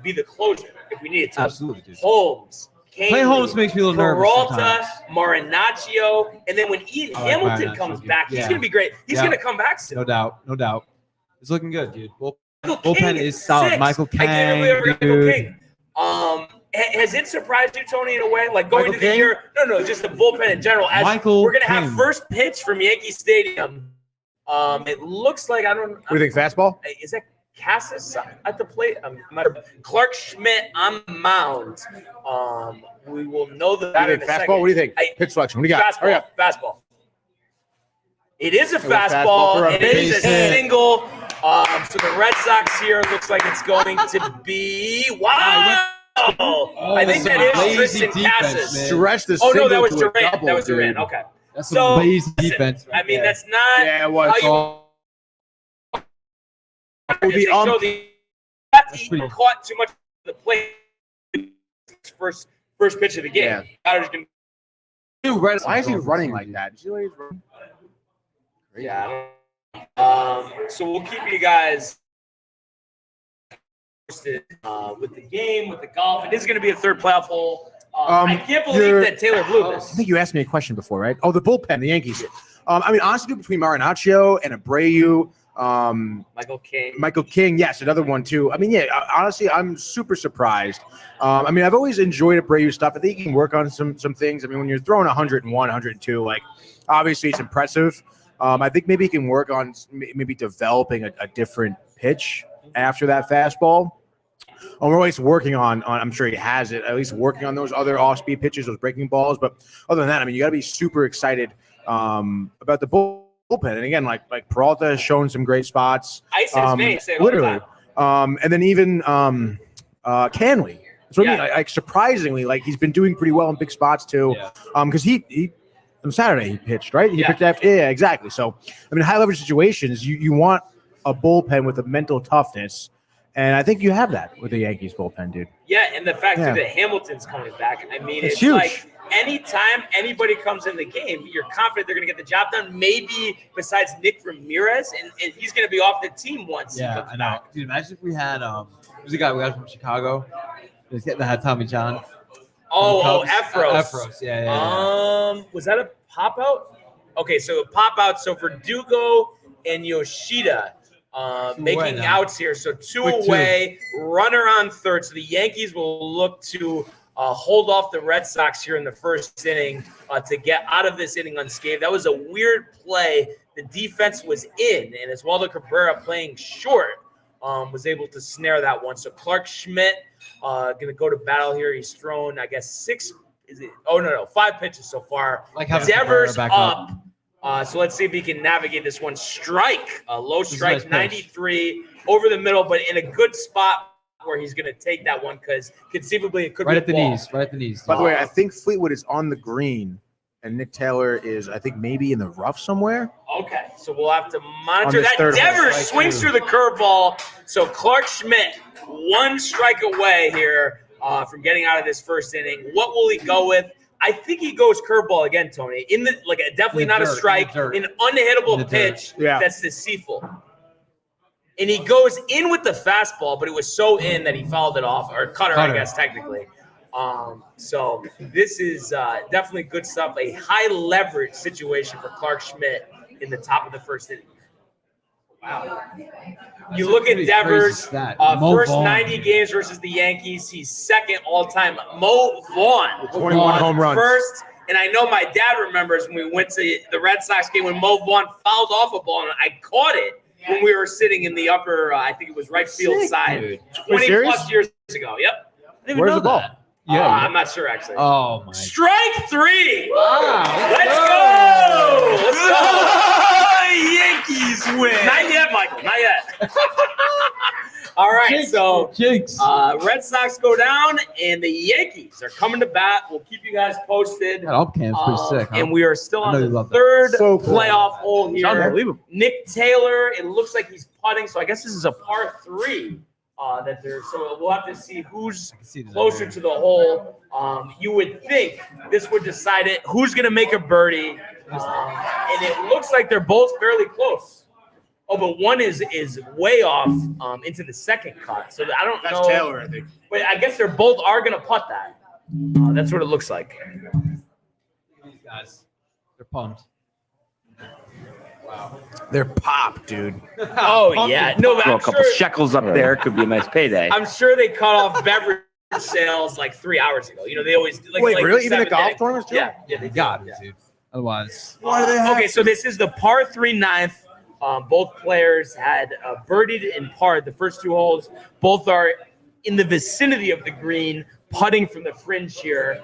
be the closer if we needed to. Absolutely, dude. Holmes. Playing Holmes makes me a little nervous. Peralta, Marinaccio, and then when Ian Hamilton comes back, he's going to be great. He's going to come back soon. No doubt. It's looking good, dude. Bullpen is solid. 6. Michael King. I can't believe Michael King. Has it surprised you, Tony, in a way? Like going into the year? No, just the bullpen in general. As we're going to have first pitch from Yankee Stadium. It looks like What do you think, fastball? Is that Cassis at the plate? Clark Schmidt on the mound. We will know the batter in a second. Fastball? What do you think? Pitch selection. What do you got? Fastball. It is a fastball. It is a single. So the Red Sox here looks like it's going to be I think that is Tristan Cassis. Stretch the single. Oh no, that was Durant. That was Durant. Okay. That's some lazy defense. I mean, that's not. Yeah, it was. He caught too much of the play. First pitch of the game. Yeah. Why is he running like that? Did you know he's running? Yeah. So we'll keep you guys posted with the game, with the golf. It is going to be a third playoff hole. I can't believe that Taylor blew this. I think you asked me a question before, right? Oh, the bullpen, the Yankees. I mean, honestly, between Marinaccio and Abreu, Michael King, yes, another one too. I mean, yeah, honestly, I'm super surprised. I mean, I've always enjoyed Abreu stuff. I think he can work on some things. I mean, when you're throwing 101, 102, like obviously it's impressive. I think maybe he can work on maybe developing a different pitch after that fastball. We're always working on, I'm sure he has it, at least working on those other off-speed pitches, those breaking balls. But other than that, I mean, you got to be super excited about the bullpen. And again, like Peralta has shown some great spots. Ice in his veins, literally. And then even Canley. So I mean, like surprisingly, like he's been doing pretty well in big spots too. Because he on Saturday he pitched, right? He pitched after. Yeah, exactly. So I mean, high leverage situations, you want a bullpen with a mental toughness. And I think you have that with the Yankees bullpen, dude. Yeah, and the fact that Hamilton's coming back. I mean, it's huge. Like anytime anybody comes in the game, you're confident they're going to get the job done. Maybe besides Nick Ramirez, and he's going to be off the team once. Yeah, I know. Back. Dude, imagine if we had who's the guy we got from Chicago? That had Tommy John. Efros. Efros, yeah. Was that a pop out? Okay, so a pop out. So for Dugo and Yoshida. Making outs here. So two away, runner on third. So the Yankees will look to hold off the Red Sox here in the first inning to get out of this inning unscathed. That was a weird play. The defense was in, and Oswaldo Cabrera playing short was able to snare that one. So Clark Schmidt going to go to battle here. He's thrown, I guess, 5 pitches so far. Devers up. So let's see if he can navigate this one. Low strike, 93 over the middle, but in a good spot where he's going to take that one because conceivably it could be at the knees. Right at the knees. By the way, I think Fleetwood is on the green, and Nick Taylor is, I think, maybe in the rough somewhere. Okay, so we'll have to monitor that. Devers swings through the curveball. So Clark Schmidt, 1 strike away here from getting out of this first inning. What will he go with? I think he goes curveball again, Tony. Definitely not a strike, an unhittable pitch that's deceitful. And he goes in with the fastball, but it was so in that he fouled it off, or cutter. I guess technically. So this is definitely good stuff. A high leverage situation for Clark Schmidt in the top of the first inning. You look at Devers, first Vaughn. 90 games versus the Yankees. He's second all-time. Mo Vaughn, 21 home runs. First, and I know my dad remembers when we went to the Red Sox game when Mo Vaughn fouled off a ball, and I caught it when we were sitting in the upper, I think it was right field side, 20-plus years ago. Yep. Where's the ball? Yeah, I'm not sure, actually. Oh, my. Strike 3. Wow. Let's go. Let's go. Yankees win. Not yet, Michael. Not yet. All right, so Red Sox go down, and the Yankees are coming to bat. We'll keep you guys posted. That ump cam's pretty sick. Huh? And we are still on you the love that. third So cool. playoff hole here. Unbelievable. Nick Taylor, it looks like he's putting, so I guess this is a par 3 that they're. So we'll have to see who's closer to the hole. You would think this would decide it. Who's going to make a birdie? And it looks like they're both fairly close. Oh, but one is way off into the second cut. So I don't know. That's Taylor, I think. But I guess they're both are going to putt that. That's what it looks like. These guys, they're pumped. They're pop, dude. Oh, yeah. No, but Throw a I'm couple sure, shekels up there. Could be a nice payday. I'm sure they cut off beverage sales like 3 hours ago. You know, they always like. Wait, like really? Even the 7 golf day. tournaments, too? Yeah, they Got do. it, dude. Otherwise, Why do they have Okay, so this is the par 3 ninth. Both players had birdied and parred the first 2 holes. Both are in the vicinity of the green, putting from the fringe here.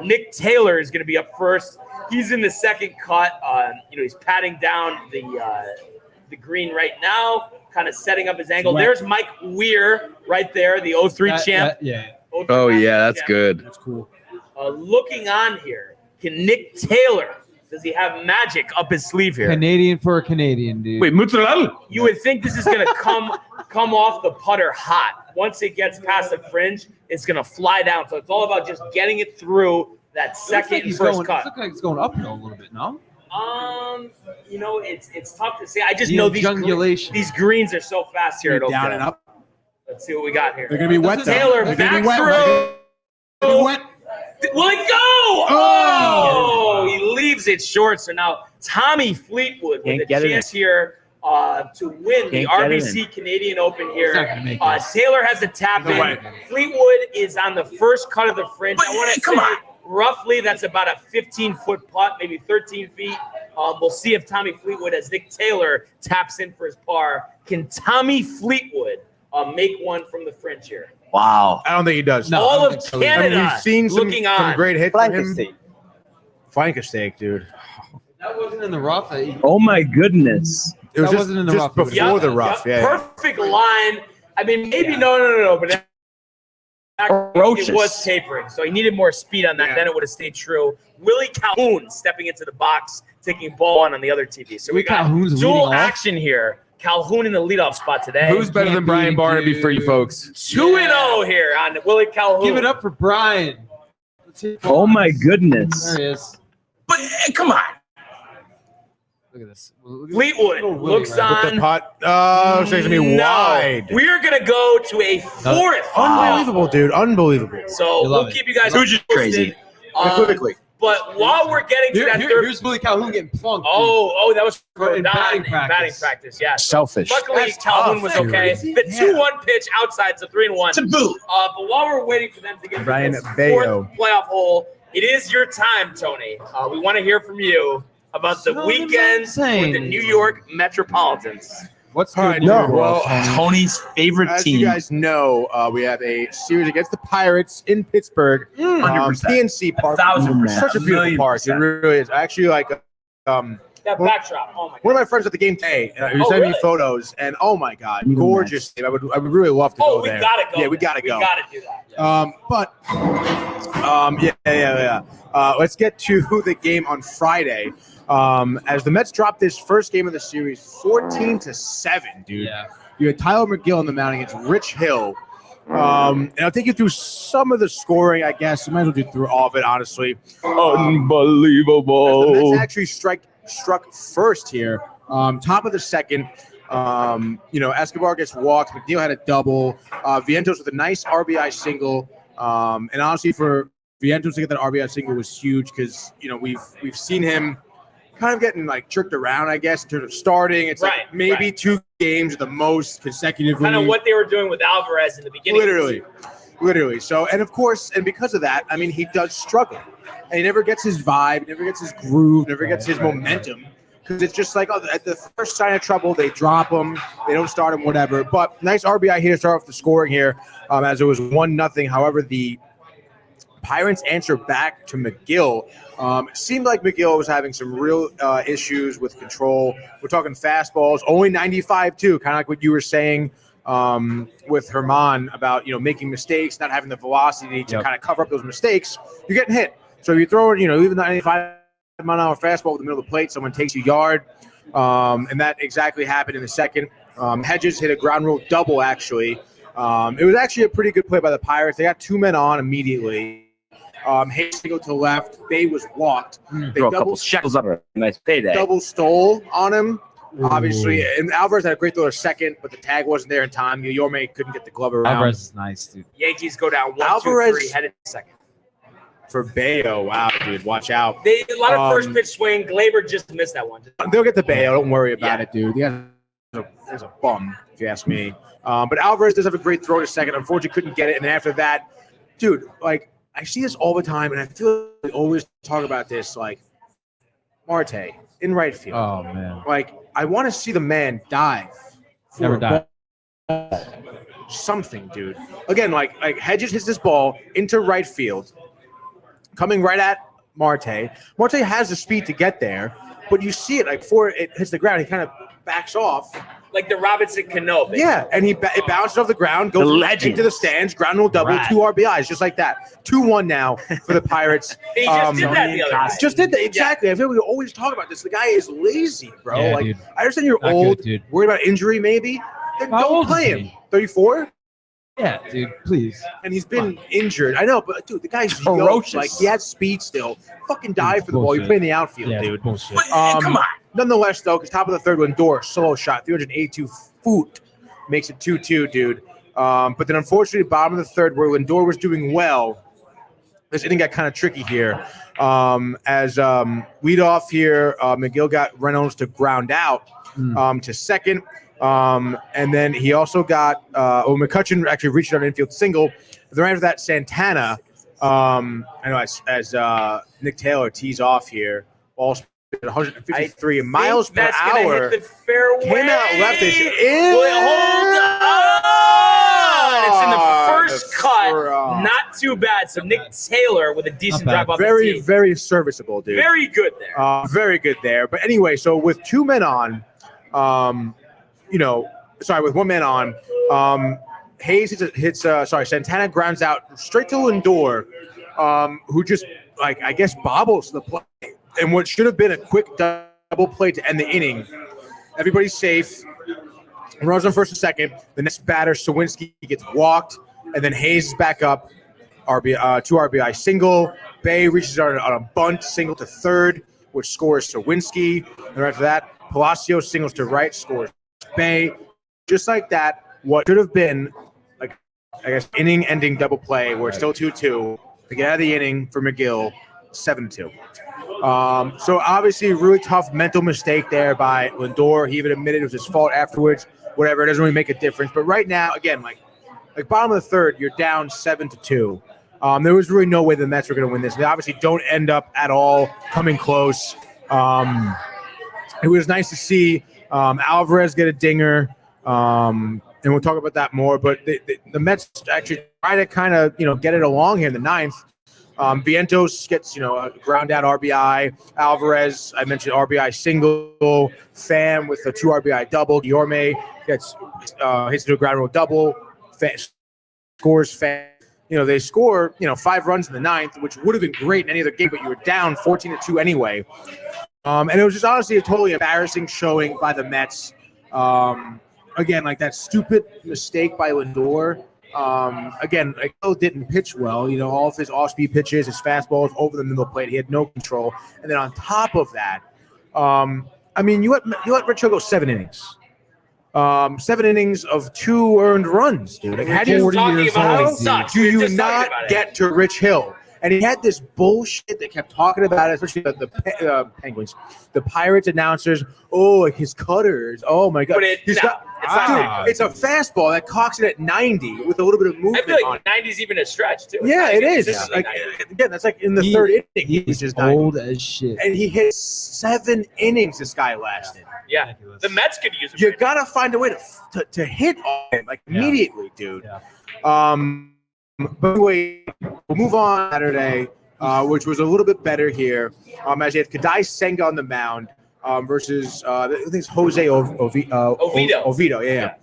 Nick Taylor is going to be up first. He's in the second cut. He's patting down the green right now, kind of setting up his angle. There's Mike Weir right there, the 03 champ. Yeah. Oh, yeah, that's good. That's cool. Looking on here, can Nick Taylor, does he have magic up his sleeve here? Canadian for a Canadian, dude. Wait, mozzarella? You would think this is going to come off the putter hot. Once it gets past the fringe, it's going to fly down. So it's all about just getting it through that second and first cut. It looks like it's going uphill a little bit, no? It's tough to say. I just know these greens are so fast here at Oakdale. Down and up. Let's see what we got here. They're going to be wet, though. Taylor They're back gonna be wet. through. They're gonna be wet. Will it go? Oh, he leaves it short. So now Tommy Fleetwood with a chance here to win the RBC Canadian Open here. Taylor has a tap in. Fleetwood is on the first cut of the fringe. I want to say roughly that's about a 15-foot putt, maybe 13 feet. We'll see if Tommy Fleetwood, as Nick Taylor taps in for his par, can Tommy Fleetwood make one from the fringe here? Wow. I don't think he does. No, all of Canada we've seen some great hits from him. Flanker steak, dude. That wasn't in the rough. Oh, my goodness. It was wasn't in the rough. before the rough. Yeah. Perfect line. I mean, maybe no, but it was tapering, so he needed more speed on that. Yeah. Then it would have stayed true. Willie Calhoun stepping into the box, taking ball on the other TV. So we got dual action here. Calhoun in the leadoff spot today. Who's better than Brian Barnaby for you folks? 2-0 here on Willie Calhoun. Give it up for Brian. Oh, my goodness. There he is. But come on. Look at this. Fleetwood looks on. With the putt. Oh, it's going to be wide. We're going to go to a fourth. Unbelievable, dude. Unbelievable. So we'll keep you guys Who's just crazy? Unequivocally. But while we're getting to that third. Here's Willie Calhoun getting plunked. Oh, that was in batting practice. Yeah. Selfish. Luckily, Calhoun was okay. The 2-1 pitch outside, so 3-1. To boot. But while we're waiting for them to get Brian to this Bayo. fourth playoff hole, it is your time, Tony. We want to hear from you about the weekend with the New York Metropolitans. What's All right, Tony's favorite as team. you guys know, we have a series against the Pirates in Pittsburgh. 100%. PNC Park. 1,000%. Such a beautiful park. It really is. Actually, like, That backdrop. Oh my God. one of my friends at the game today, he was sending me photos, and oh my God, gorgeous. I would really love to go there. We gotta go. Yeah, we gotta go. We gotta do that. Let's get to the game on Friday. As the Mets dropped this first game of the series, 14-7, dude. Yeah. You had Tyler McGill on the mound against Rich Hill. And I'll take you through some of the scoring, I guess. I might as well do through all of it, honestly. Unbelievable. The Mets actually struck first here. Top of the second. Escobar gets walked. McNeil had a double. Vientos with a nice RBI single. And honestly, for Vientos to get that RBI single was huge because, we've seen him kind of getting like tricked around, I guess, in terms of starting. It's like maybe 2 games at the most consecutively. Kind of what they were doing with Alvarez in the beginning. Literally. So, and of course, and because of that, I mean, he does struggle. And he never gets his vibe, never gets his groove, never gets his momentum. Because it's just like, at the first sign of trouble, they drop him, they don't start him, whatever. But nice RBI here to start off the scoring here, as it was 1-0. However, the Pirates answer back to McGill. It seemed like McGill was having some real issues with control. We're talking fastballs, only 95 too, kind of like what you were saying with Herman about making mistakes, not having the velocity to kind of cover up those mistakes. You're getting hit. So you throw it, even 95 mile-an-hour fastball in the middle of the plate, someone takes you yard, and that exactly happened in the second. Hedges hit a ground rule double. Actually, it was actually a pretty good play by the Pirates. They got 2 men on immediately. Hayes to go to the left. Bay was walked. They Throw a couple shekels up. Nice payday. Double stole on him. Obviously, and Alvarez had a great throw to second, but the tag wasn't there in time. Yorme couldn't get the glove around. Alvarez is nice, dude. Yankees go down 1, Alvarez 2, 3, headed to second. For Bayo, wow, dude, watch out. A lot of first pitch swing. Glaber just missed that one. They'll get the Bayo. Don't worry about it, dude. There's a bum, if you ask me. But Alvarez does have a great throw to second. Unfortunately, couldn't get it. And then after that, dude, like, I see this all the time, and I feel like we always talk about this, like, Marte in right field. Oh, man. Like, I want to see the man dive. Never dive. Something, dude. Again, like Hedges hits this ball into right field, coming right at Marte. Marte has the speed to get there, but you see it, like, before it hits the ground, he kind of backs off. Like the Robinson Cano. Yeah, and it bounces off the ground, goes into the stands, ground rule double, 2 RBIs, just like that. 2-1 now for the Pirates. He just did that the other day. Just did that, exactly. I feel like we always talk about this. The guy is lazy, bro. Yeah, like, dude. I understand you're Not old, good, dude. worried about injury maybe. Then How don't old play is him. he? 34? Yeah, dude, please. And he's been injured. I know, but dude, the guy's ferocious. Like, he has speed still. Fucking dive for the ball. Bullshit. You play in the outfield, Yeah, dude. bullshit. Come on. Nonetheless, though, because top of the third, Lindor, solo shot, 382 foot, makes it 2-2, dude. But then, unfortunately, bottom of the third, where Lindor was doing well, this inning got kind of tricky here. As lead off here, McGill got Reynolds to ground out to second. And then he also got McCutcheon actually reached an infield single. Then after that, Santana, I know as Nick Taylor tees off here, ball speed at 153 miles per hour. Hit the fairway. Came out left. It's in the first cut. Not too bad. So Nick Taylor with a decent drop off the tee. Very serviceable, dude. Very good there. Very good there. But anyway, so with 2 men on, with 1 man on, Hayes Santana grounds out straight to Lindor, who just, like, I guess bobbles the play. And what should have been a quick double play to end the inning. Everybody's safe. Runners on first and second. The next batter, Sawinski, gets walked, and then Hayes is back up. 2 RBI single. Bay reaches on a bunt single to third, which scores Sawinski. And right after that, Palacio singles to right, scores Bay. Just like that, what should have been, like, I guess, inning-ending double play, where it's still 2-2 to get out of the inning for McGill, 7-2. So obviously, really tough mental mistake there by Lindor. He even admitted it was his fault afterwards. Whatever, it doesn't really make a difference. But right now, again, like bottom of the third, you're down 7-2. There was really no way the Mets were going to win this. They obviously don't end up at all coming close. It was nice to see Alvarez get a dinger. And we'll talk about that more. But the Mets actually try to kind of, get it along here in the ninth. Vientos gets, a ground out RBI. Alvarez, I mentioned RBI single. Pham with a 2 RBI double. Yorme gets hits to a ground rule double. Scores Pham. They score, 5 runs in the ninth, which would have been great in any other game, but you were down 14-2 anyway. And it was just honestly a totally embarrassing showing by the Mets. Again, like that stupid mistake by Lindor. Again, Hill didn't pitch well. All of his off-speed pitches, his fastballs over the middle plate, he had no control. And then on top of that, you let Rich Hill go 7 innings. 7 innings of 2 earned runs, dude. Like, how do you do you not get to Rich Hill? And he had this bullshit that kept talking about it, especially the Penguins, the Pirates announcers. Oh, his cutters. Oh my God. But it's a fastball that cocks it at 90 with a little bit of movement. I feel on like 90 is even a stretch too. Yeah, it is. Like, again, that's like in the third inning. He's just old as shit. And he hit 7 innings. This guy lasted. Yeah, the Mets could use him. You gotta find a way to hit on him like immediately, dude. Yeah. But anyway, we'll move on Saturday, which was a little bit better here. As you had Kadai Senga on the mound versus I think it's Jose Oviedo. Yeah.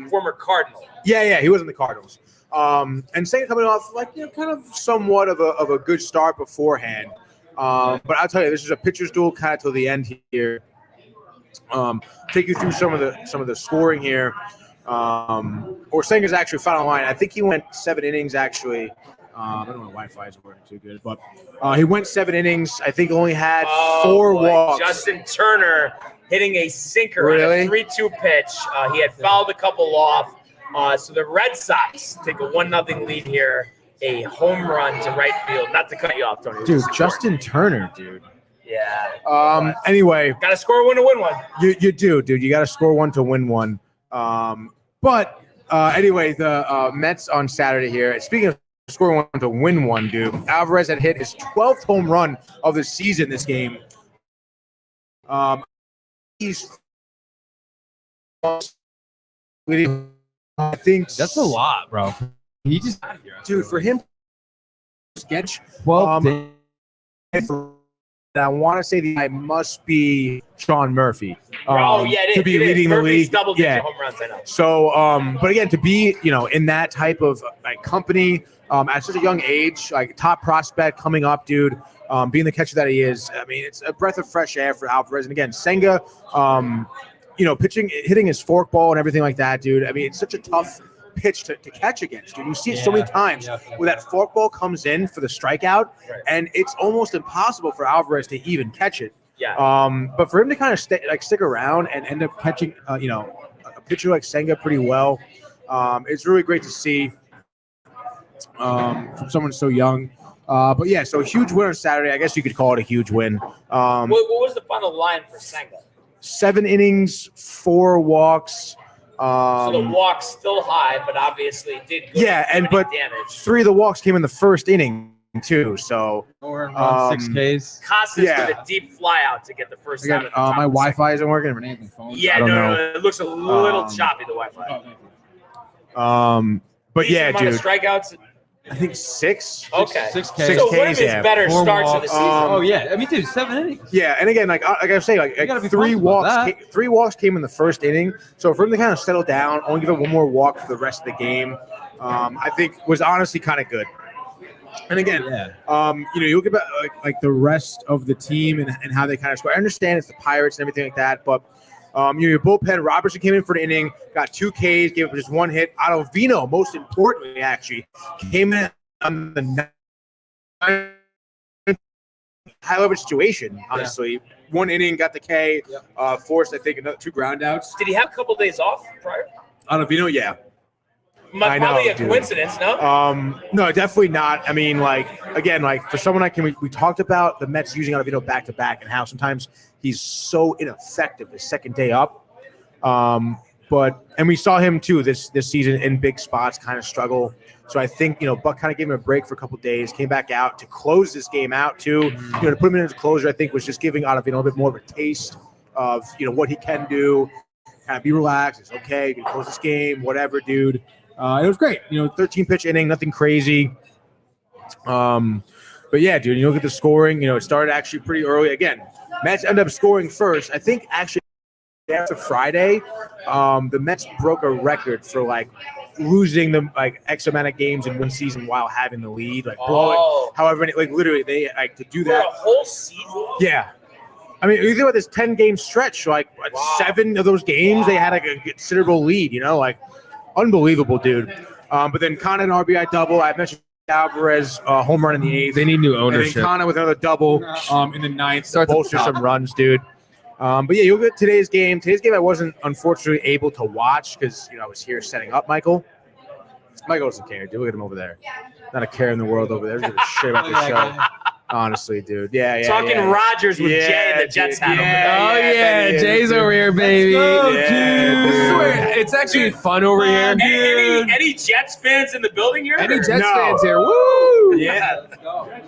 Former Cardinal. Yeah, he was in the Cardinals. And Senga coming off like kind of somewhat of a good start beforehand. But I'll tell you, this is a pitcher's duel kind of till the end here. Take you through some of the scoring here. Or Senga's actually final line. I think he went 7 innings actually. I don't know, Wi-Fi isn't working too good, but he went 7 innings. I think only had 4 walks. Justin Turner hitting a sinker on Really? a 3-2 pitch. He had fouled a couple off. So the Red Sox take a 1-0 lead here. A home run to right field. Not to cut you off, Tony. Dude, Justin Turner, dude. Yeah. Anyway, Got to score one to win one. you do, dude. You got to score one to win one. But anyway, the Mets on Saturday here. Speaking of scoring one to win one, dude, Alvarez had hit his 12th home run of the season this game. He's I think That's a lot, bro. He just dude, for him to sketch 12 I want to say the guy must be Sean Murphy. It to be is. leading the Murphy's league. double-digit home runs, I know. So, but again, to be in that type of like company at such a young age, like top prospect coming up, dude, being the catcher that he is, I mean, it's a breath of fresh air for Alvarez. And again, Senga, pitching, hitting his forkball and everything like that, dude. I mean, it's such a tough pitch to catch against, dude. You see it so many times where that forkball comes in for the strikeout, and it's almost impossible for Alvarez to even catch it. Yeah. But for him to kind of stick around and end up catching, a pitcher like Senga pretty well, it's really great to see from someone so young. But yeah, so a huge win on Saturday. I guess you could call it a huge win. What was the final line for Senga? 7 innings, 4 walks. So the walk's still high, but obviously did good but damage. 3 of the walks came in the first inning too. So 6 Ks. Constance with a deep fly out to get the first again, out. my Wi-Fi isn't working. My phone. Yeah, no, it looks a little choppy, the Wi-Fi. But Decent yeah, amount dude. of strikeouts. I think 6. Okay. 6 Ks. So one of his better 4 starts of the walks. season. I mean, dude, 7 innings. Yeah, and again, like I was saying, like gotta be 3 comfortable with walks. that. 3 walks came in the first inning. So for him to kind of settle down, only give him 1 more walk for the rest of the game, I think was honestly kind of good. And again, you look at like the rest of the team and how they kind of score. I understand it's the Pirates and everything like that, but your bullpen, Robertson came in for the inning, got 2 Ks, gave up just 1 hit. Ottavino, most importantly, actually came in on the high leverage situation. Honestly, 1 inning, got the K, forced I think another 2 groundouts. Did he have a couple days off prior? Ottavino, yeah. Probably a coincidence, no? No, definitely not. I mean, like, again, like for someone like him, we talked about the Mets using Ottavino back to back and how sometimes he's so ineffective the second day up. And we saw him too this season in big spots kind of struggle. So I think, Buck kind of gave him a break for a couple of days, came back out to close this game out too. To put him in as a closer, I think was just giving Ottavino a little bit more of a taste of, what he can do. Kind of be relaxed. It's okay. You can close this game, whatever, dude. It was great. 13 pitch inning, nothing crazy. But yeah, dude, you look at the scoring, it started actually pretty early. Again, Mets ended up scoring first. I think actually after Friday, the Mets broke a record for like losing them like X amount of games in one season while having the lead, like blowing. However, like literally they like to do that for a whole season. Yeah. I mean, you think about this 10-game stretch, like 7 of those games, they had like a considerable lead, like unbelievable, dude. But then Kana an RBI double. I mentioned Alvarez home run in the 8th. They need new ownership. And then Kana with another double in the 9th to bolster some runs, dude. But yeah, you look at today's game. Today's game I wasn't unfortunately able to watch because I was here setting up, Michael. Michael doesn't care, dude. Look at him over there. Not a care in the world over there. Doesn't give a shit about the show. Honestly, dude. Yeah. Talking Rodgers with Jay and the Jets hat over there. Jay's over here, baby. This is where it's actually fun over here. Any Jets fans in the building here? Any Jets fans here? Woo! Yeah.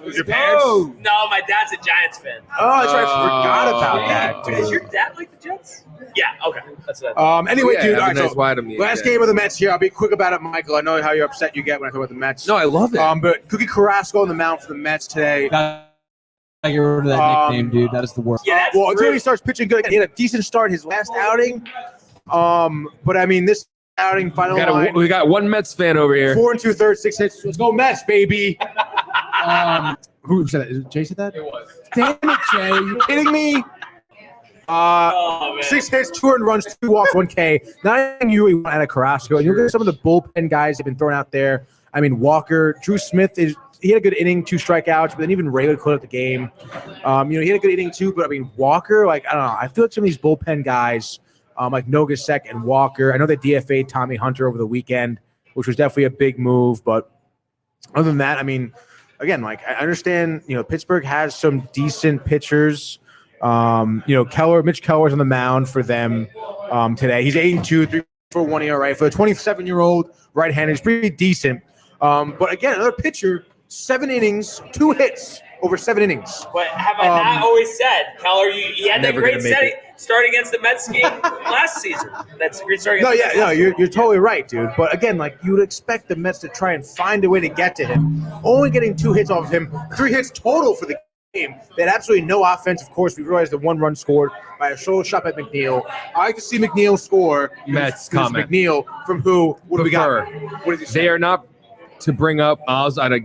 Your parents? No, my dad's a Giants fan. Oh, that's right. I forgot about that, dude. Does your dad like the Jets? Yeah. Okay. That's what I thought. Anyway, dude. All right, nice so wide of me, last game of the Mets here. I'll be quick about it, Michael. I know how you're upset you get when I talk about the Mets. No, I love it. But Cookie Carrasco on the mound for the Mets today. I get rid of that nickname, dude. That is the worst. Yeah, Well, until he starts pitching good, he had a decent start his last outing. But I mean, this outing final We got one Mets fan over here. 4 2/3, 6 hits. Let's go Mets, baby. Who said that? Is it Jay said that? It was. Damn it, Jay! You kidding me? 6 hits, 2 earned runs, 2 walks, 1 K. Not anything you really want out of Carrasco. And you look at some of the bullpen guys that have been thrown out there. I mean, Walker, Drew Smith he had a good inning, 2 strikeouts, but then even Ray would close out the game. He had a good inning too, but I mean, Walker, I don't know. I feel like some of these bullpen guys, like Nogasek and Walker, I know they DFA'd Tommy Hunter over the weekend, which was definitely a big move. But other than that, I mean, again, I understand, Pittsburgh has some decent pitchers. Mitch Keller's on the mound for them today. He's 8-2, 3.41 ERA for the 27-year-old right-handed. He's pretty decent. But again, another pitcher. 7 innings, 2 hits over 7 innings. But have I not always said, Keller, he had that great start against the Mets game last season. That's a great start against you're totally right, dude. But again, you would expect the Mets to try and find a way to get to him. Only getting 2 hits off of him, 3 hits total for the game. They had absolutely no offense. Of course, we realized the 1 run scored by a solo shot by McNeil. I like to see McNeil score. Mets comment. McNeil from who? What do we got? What does he say? They are not to bring up.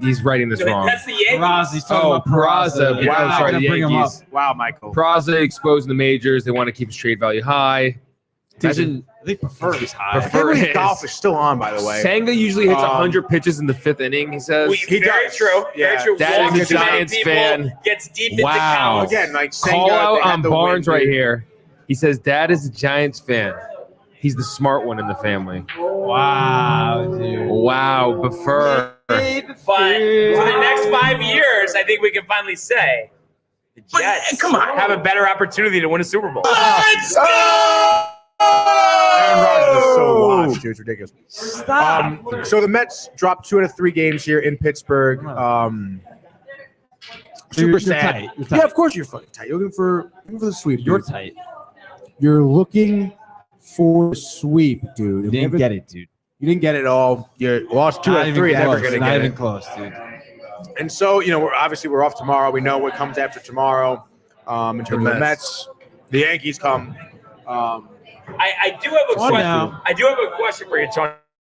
He's writing this wrong. That's the Yankees. He's talking about Peraza. Yeah, I'm sorry, the Yankees. Wow, Michael. Peraza exposing the majors. They want to keep his trade value high. Imagine They prefer his high. His golf is still on, by the way. Senga usually hits 100 pitches in the 5th inning, he says. Very true. Yeah. Very true. That is a Walks too many Giants people, fan. Gets deep into Wow. counts. Again, Senga, Call out they had on the Barnes win, right dude. here. He says, Dad is a Giants fan. He's the smart one in the family. Wow, dude. Wow, Buffer. But for the next 5 years, I think we can finally say the Jets have a better opportunity to win a Super Bowl. Let's go! Aaron Rodgers is so washed, dude. It's ridiculous. Stop. So the Mets dropped 2 out of 3 games here in Pittsburgh. Super you're sad. tight. You're tight. Yeah, of course you're fucking tight. You're looking for the sweep. You're dude. tight. You're looking for the sweep, dude. You didn't get it, dude. You didn't get it all. You lost 2 out of 3. Never gonna Not get even it. close, dude. And so, we're off tomorrow. We know what comes after tomorrow. In terms of the Mets, the Yankees come. I do have a question. Now. I do have a question for you, Tony.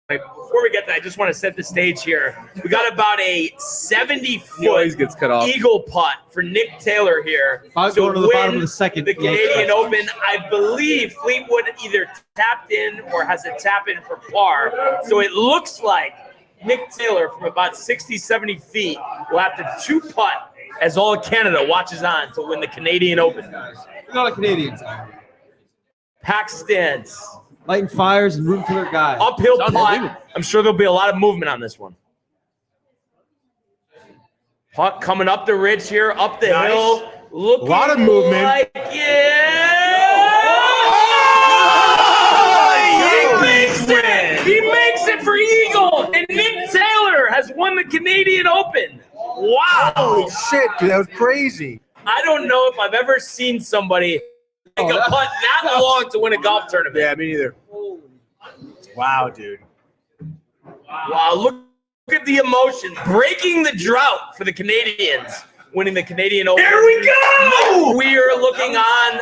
Before we get that, I just want to set the stage here. We got about a 70-foot gets cut off. eagle putt for Nick Taylor here. Going to the bottom of the second. The Canadian Open, I believe Fleetwood either tapped in or has a tap in for par. So it looks like Nick Taylor from about 60, 70 feet will have to 2-putt as all of Canada watches on to win the Canadian Open. Look at all the Canadians. Pack stands. Lighting fires and rooting for their guy. Uphill putt. I'm sure there'll be a lot of movement on this one. Putt coming up the ridge here, up the hill. Looking a lot of movement. Like, He makes it for Eagle. And Nick Taylor has won the Canadian Open. Wow. Holy shit, dude. That was crazy. I don't know if I've ever seen somebody make a putt that long to win a golf tournament. Yeah, me neither. Wow, dude. Wow, look at the emotion. Breaking the drought for the Canadians, winning the Canadian Open. Here we go! We are looking on.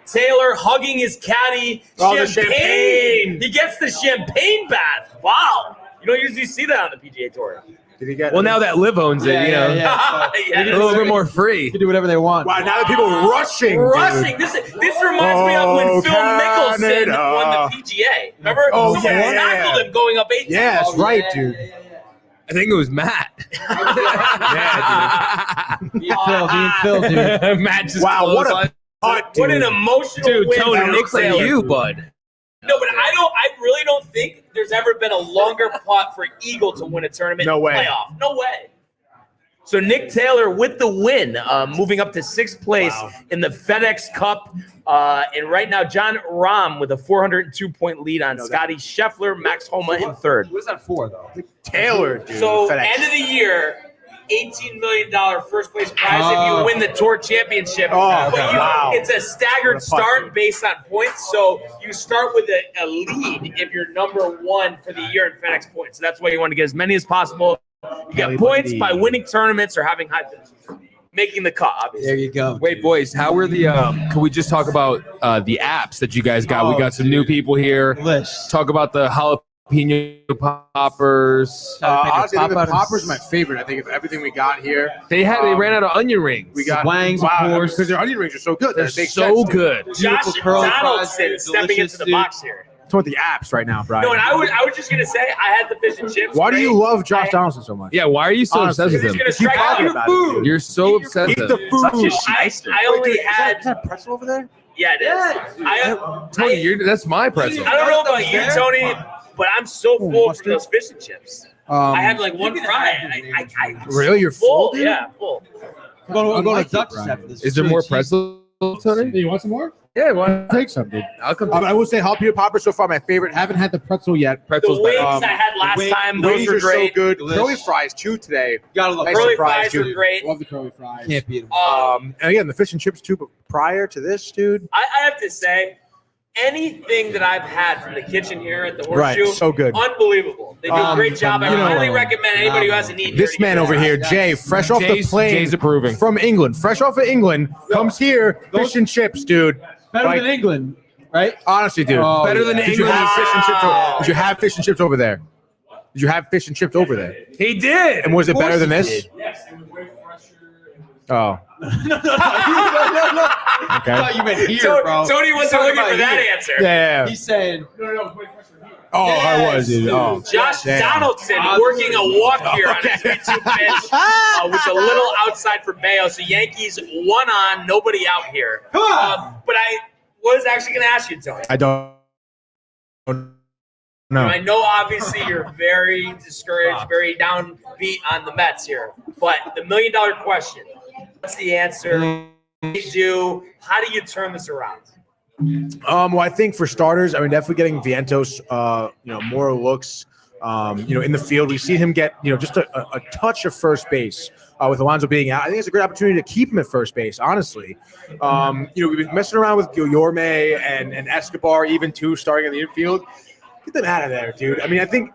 Taylor hugging his caddy. Oh, the champagne. He gets the champagne bath. Wow. You don't usually see that on the PGA Tour. Did he get? Well, now that Liv owns it, Yeah. a little bit more free. They can do whatever they want. Wow, now that people are rushing. Rushing. This reminds me of when Phil Mickelson Canada. won the PGA. Remember? Oh, Someone yeah. tackled him going up 18. Yeah, that's right, dude. I think it was Matt. Phil, dude. Matt just Wow, what a closed putt, What an dude. emotional dude, win Tony for Nick looks like Taylor. you, bud. No, but I really don't think there's ever been a longer putt for Eagle to win a tournament playoff. No way. So Nick Taylor with the win, moving up to 6th place in the FedEx Cup. And right now, John Rahm with a 402-point lead on Scotty Scheffler, Max Homa in 3rd. What's that for, though? Taylor, dude. So FedEx. end of the year, $18 million first place prize if you win the Tour Championship. It's a staggered start based on points. So you start with a lead if you're number 1 for the year in FedEx points. So that's why you want to get as many as possible. You get points by winning tournaments or having high finishes. Making the cut, obviously. There you go. Wait, boys, how are the can we just talk about the apps that you guys got? We got some new people here. Talk about the jalapeno poppers. Honestly, I think the poppers are my favorite. I think of everything we got here. They ran out of onion rings. We got wangs, of course. because their onion rings are so good. They're so good. Josh Donaldson stepping into the box here. It's with the apps right now, Brian. No, and I was just gonna say I had the fish and chips. Why do you love Josh Donaldson so much? Yeah, why are you so obsessed with him? Keep talking about it. You're so obsessed Eat with the him. food. I only had. Is that a pretzel over there? Yeah, it is. Tony, that's my pretzel. I don't know about you, Tony, but I'm so full for those fish and chips. I had like one fry. I Really? You're full? Dude? Yeah, full. I'm going to Dutchess after this. Is there more pretzel, Tony? You want some more? Yeah, why Take some, dude. I'll come. I will say jalapeno poppers so far my favorite. Haven't had the pretzel yet. Pretzels The wings better. I had last time, those Wings were are so great. good. Delish. Curly fries too today. Gotta love Nice Curly surprise, fries were dude. great. Love the curly fries. Can't beat them. And again, the fish and chips too. But prior to this, dude, I have to say, anything that I've had from the kitchen here at the Horseshoe, Right, so good. Unbelievable. They do a great job. I highly recommend anybody who hasn't eaten this here man to over get here, it. Jay, fresh off the plane, Jay's approving. from England, fresh off of England, comes here, fish and chips, dude. Better Like, than England, right? honestly, dude. Oh, Better than Did you England. have fish and chips? Did you have fish and chips over there? Did you have fish and chips over there? He did. And was it better than he this? did. Yes, it was way fresher. Oh, No. okay. I thought you meant here, bro. Tony wasn't Talking looking for about that here. answer. Yeah. He's saying, Oh, I was, dude. Oh. Josh Damn. Donaldson working a walk here on his 3-2 pitch with a little outside for Bayo. So Yankees 1 on, nobody out here. But I was actually going to ask you, Tony. I don't know. I know obviously you're very discouraged, very downbeat on the Mets here. But the $1 million question, what's the answer? What do you do? How do you turn this around? Well, I think for starters, I mean, definitely getting Vientos, more looks, in the field. We see him get, just a touch of first base with Alonso being out. I think it's a great opportunity to keep him at first base, honestly. We've been messing around with Guillorme and Escobar, even too, starting in the infield. Get them out of there, dude. I mean, I think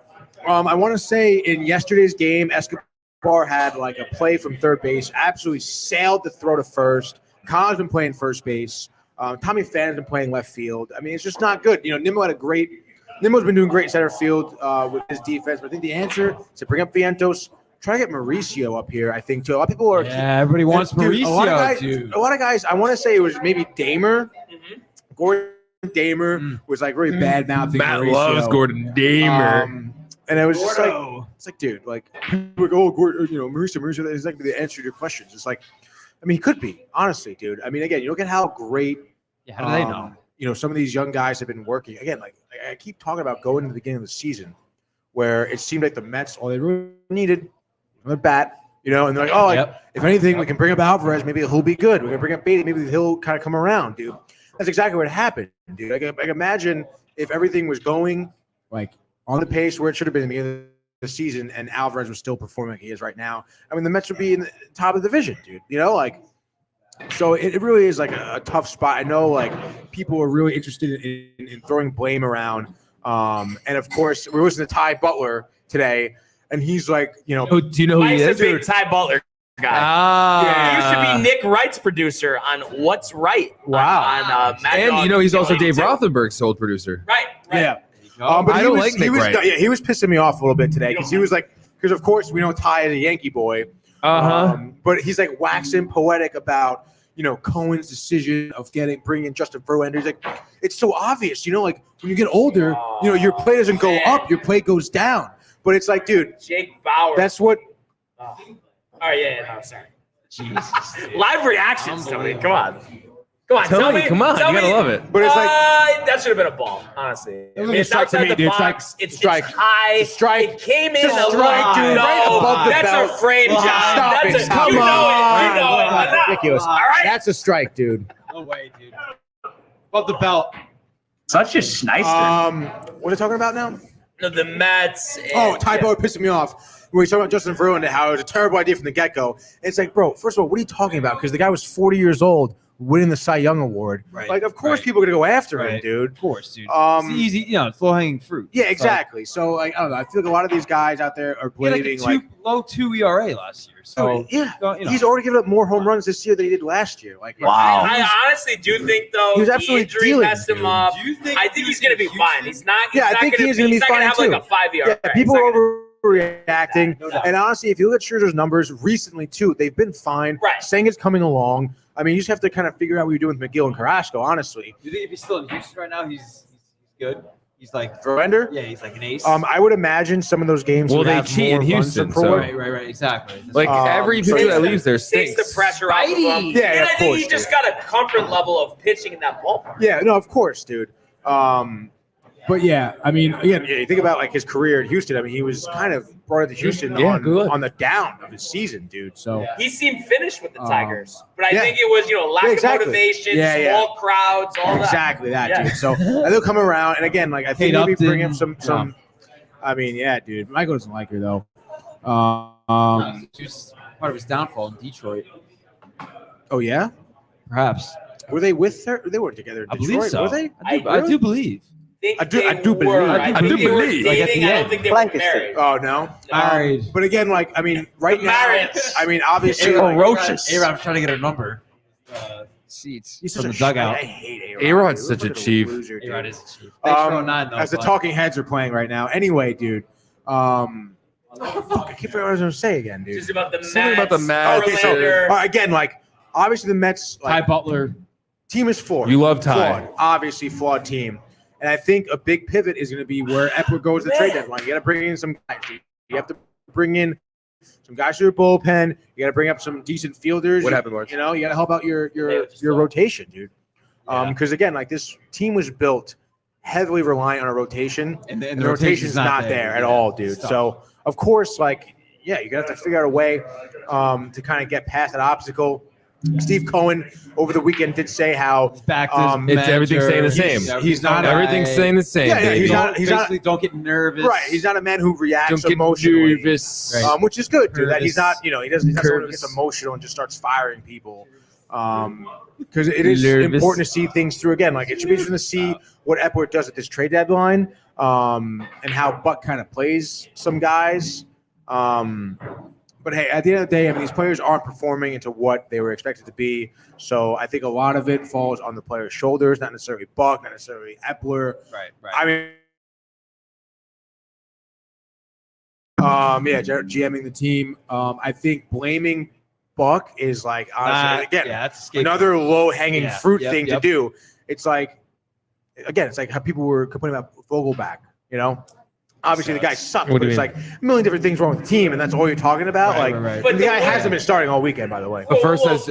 I want to say in yesterday's game, Escobar had like a play from third base, absolutely sailed the throw to first. Connor's been playing first base. Tommy Phan's been playing left field. I mean, it's just not good. Nimmo's been doing great in center field with his defense. But I think the answer is to bring up Vientos, try to get Mauricio up here, I think, too. A lot of people are. yeah, everybody wants Mauricio, dude. A lot of guys, I want to say it was maybe Damer. Mm-hmm. Gordon Damer was like really bad mouthing Matt Mauricio. loves Gordon Damer. And it was just like, it's like, dude, like, we're going, Mauricio is like the answer to your questions. It's like, I mean, he could be, honestly, dude. I mean, again, you look at how great, How do they know? Some of these young guys have been working. Again, like I keep talking about going into the beginning of the season where it seemed like the Mets, all they really needed, another bat, and they're like, if anything, we can bring up Alvarez, maybe he'll be good. We can bring up Beatty, maybe he'll kind of come around, dude. That's exactly what happened, dude. I can imagine if everything was going like on the pace where it should have been in the beginning of the season and Alvarez was still performing like he is right now. I mean, the Mets would be in the top of the division, dude. So it really is like a tough spot. I know like people are really interested in throwing blame around. And of course, we're listening to Ty Butler today, and he's like, Do you know who he Mike's is? a big Ty Butler guy. Ah. He used to be Nick Wright's producer on What's Right. Wow. On Mad And Dog he's also TV Dave too. Rothenberg's old producer. Right. yeah. But I don't like Nick Wright. Yeah, he was pissing me off a little bit today because he was like, because of course we know Ty is a Yankee boy. But he's like waxing poetic about Cohen's decision of bringing Justin Verlander. He's like, it's so obvious, like when you get older, your play doesn't go up, your play goes down. But it's like, dude, Jake Bauer. that's what. Oh yeah, no, sorry. Jesus. Live reactions, Tony. Come on. Come on, tell me. Come on, you gotta love it. But it's like that should have been a ball, honestly. I mean, a it's strike to outside me, the dude. box. It's It's strike. high. It's a strike. It came in It's a a strike, little dude. no, Right above the that's belt. a frame job. Stop That's it. a, Come you know on. it. You know it. That's Enough. ridiculous. All right. That's a strike, dude. No way, dude. Above the belt. Such a sniper. What are we talking about now? No, the Mets. Tybo pissing me off. Where he's talking about Justin Verlander and how it was a terrible idea from the get-go. It's like, bro, first of all, what are you talking about? Because the guy was 40 years old winning the Cy Young Award. Right. Like, of course people are going to go after him, dude. Of course, dude. It's easy, low-hanging fruit. Yeah, exactly. So, like, I don't know. I feel like a lot of these guys out there are bleeding. Low 2 ERA last year. So, he's already given up more home runs this year than he did last year. Like, Wow. I honestly do think, though, He was the absolutely injury dealing, messed him dude. up. Do you think I think he's going to be fine. He's not. I think he's going to be fine, have too. like a 5 ERA. Yeah, people He's are not gonna- overreacting. No doubt. And honestly, if you look at Scherzer's numbers recently, too, they've been fine. Right. Senga's coming along. I mean, you just have to kind of figure out what you're doing with McGill and Carrasco, honestly. Do you think if he's still in Houston right now, he's good? He's like, Verlander? yeah, he's like an ace. I would imagine some of those games. Well, would they have cheat more in runs Houston, per so- way. Right, exactly. Like every so pitcher that takes leaves there Takes stinks. the pressure off of him. Yeah, and of I think course, he just got a comfort level of pitching in that ballpark. Yeah, no, of course, dude. But yeah, I mean, again, you think about like his career in Houston. I mean, he was kind of brought it to Houston on the down of his season, dude. So He seemed finished with the Tigers, but I yeah. think it was lack exactly. of motivation, Yeah, small crowds, all that. exactly that, Yeah. dude. So and they'll come around, and again, like I think Kate maybe Upton, bring up some. I mean, yeah, dude. Michael doesn't like her though. He was part of his downfall in Detroit. Oh yeah, Perhaps. were they with her? They weren't together in I Detroit, believe so. were they? I do believe. I do think believe. I do think they were believe. Like, at dating. the I don't end. think they were married. Oh no. Married. But again, like I mean, right now, Marriage. I mean, obviously, Ferocious. A-Rod's trying to get her number. seats. From the dugout. I hate A-Rod. A-Rod's dude. such a Look at chief. loser, dude. A-Rod is a chief. Thanks for 09, though. As the but- talking heads are playing right now. Anyway, dude. Fuck, I keep forgetting what I was going to say again, dude. Just about the Something about the Mets. Okay, so Verlander. again, like obviously the Mets Ty like, Butler. team is flawed. You love Ty. Flawed, obviously flawed team, and I think a big pivot is going to be where Epler goes to the trade deadline. You got to bring in some guys. You have to bring in some guys to your bullpen. You got to bring up some decent fielders. What happened, Lawrence? You know, you got to help out your just rotation, dude. Yeah. Because again, like this team was built heavily reliant on a rotation, And and the rotation's not there at all, dude. So of course, like, yeah, you're gonna have to figure out a way to kind of get past that obstacle. Steve Cohen over the weekend did say how Back to his It's everything manager. staying the same. He's not a- Everything's staying the same. Yeah, baby. he's not- Basically, don't get nervous. right. He's not a man who reacts Don't get emotionally, nervous. Right. which is good, dude. That he's Nervous. not, he's not someone who gets Nervous. emotional and just starts firing people. Because it is Nervous. important to see things through. Again, like it should be interesting to see what Epler does at this trade deadline, and how Buck kind of plays some guys. But hey, at the end of the day, I mean, these players aren't performing into what they were expected to be. So I think a lot of it falls on the players' shoulders, not necessarily Buck, not necessarily Epler. Right. I mean, GMing the team. I think blaming Buck is like honestly again that's a scapegoat. another low-hanging Yeah, fruit yep, thing to yep. do. It's like again, it's like how people were complaining about Vogelback. Obviously the guy sucks, What but do you it's like a million different things wrong with the team, and that's all you're talking about. Right, like, right. But the guy the- hasn't been starting all weekend, by the way. But first says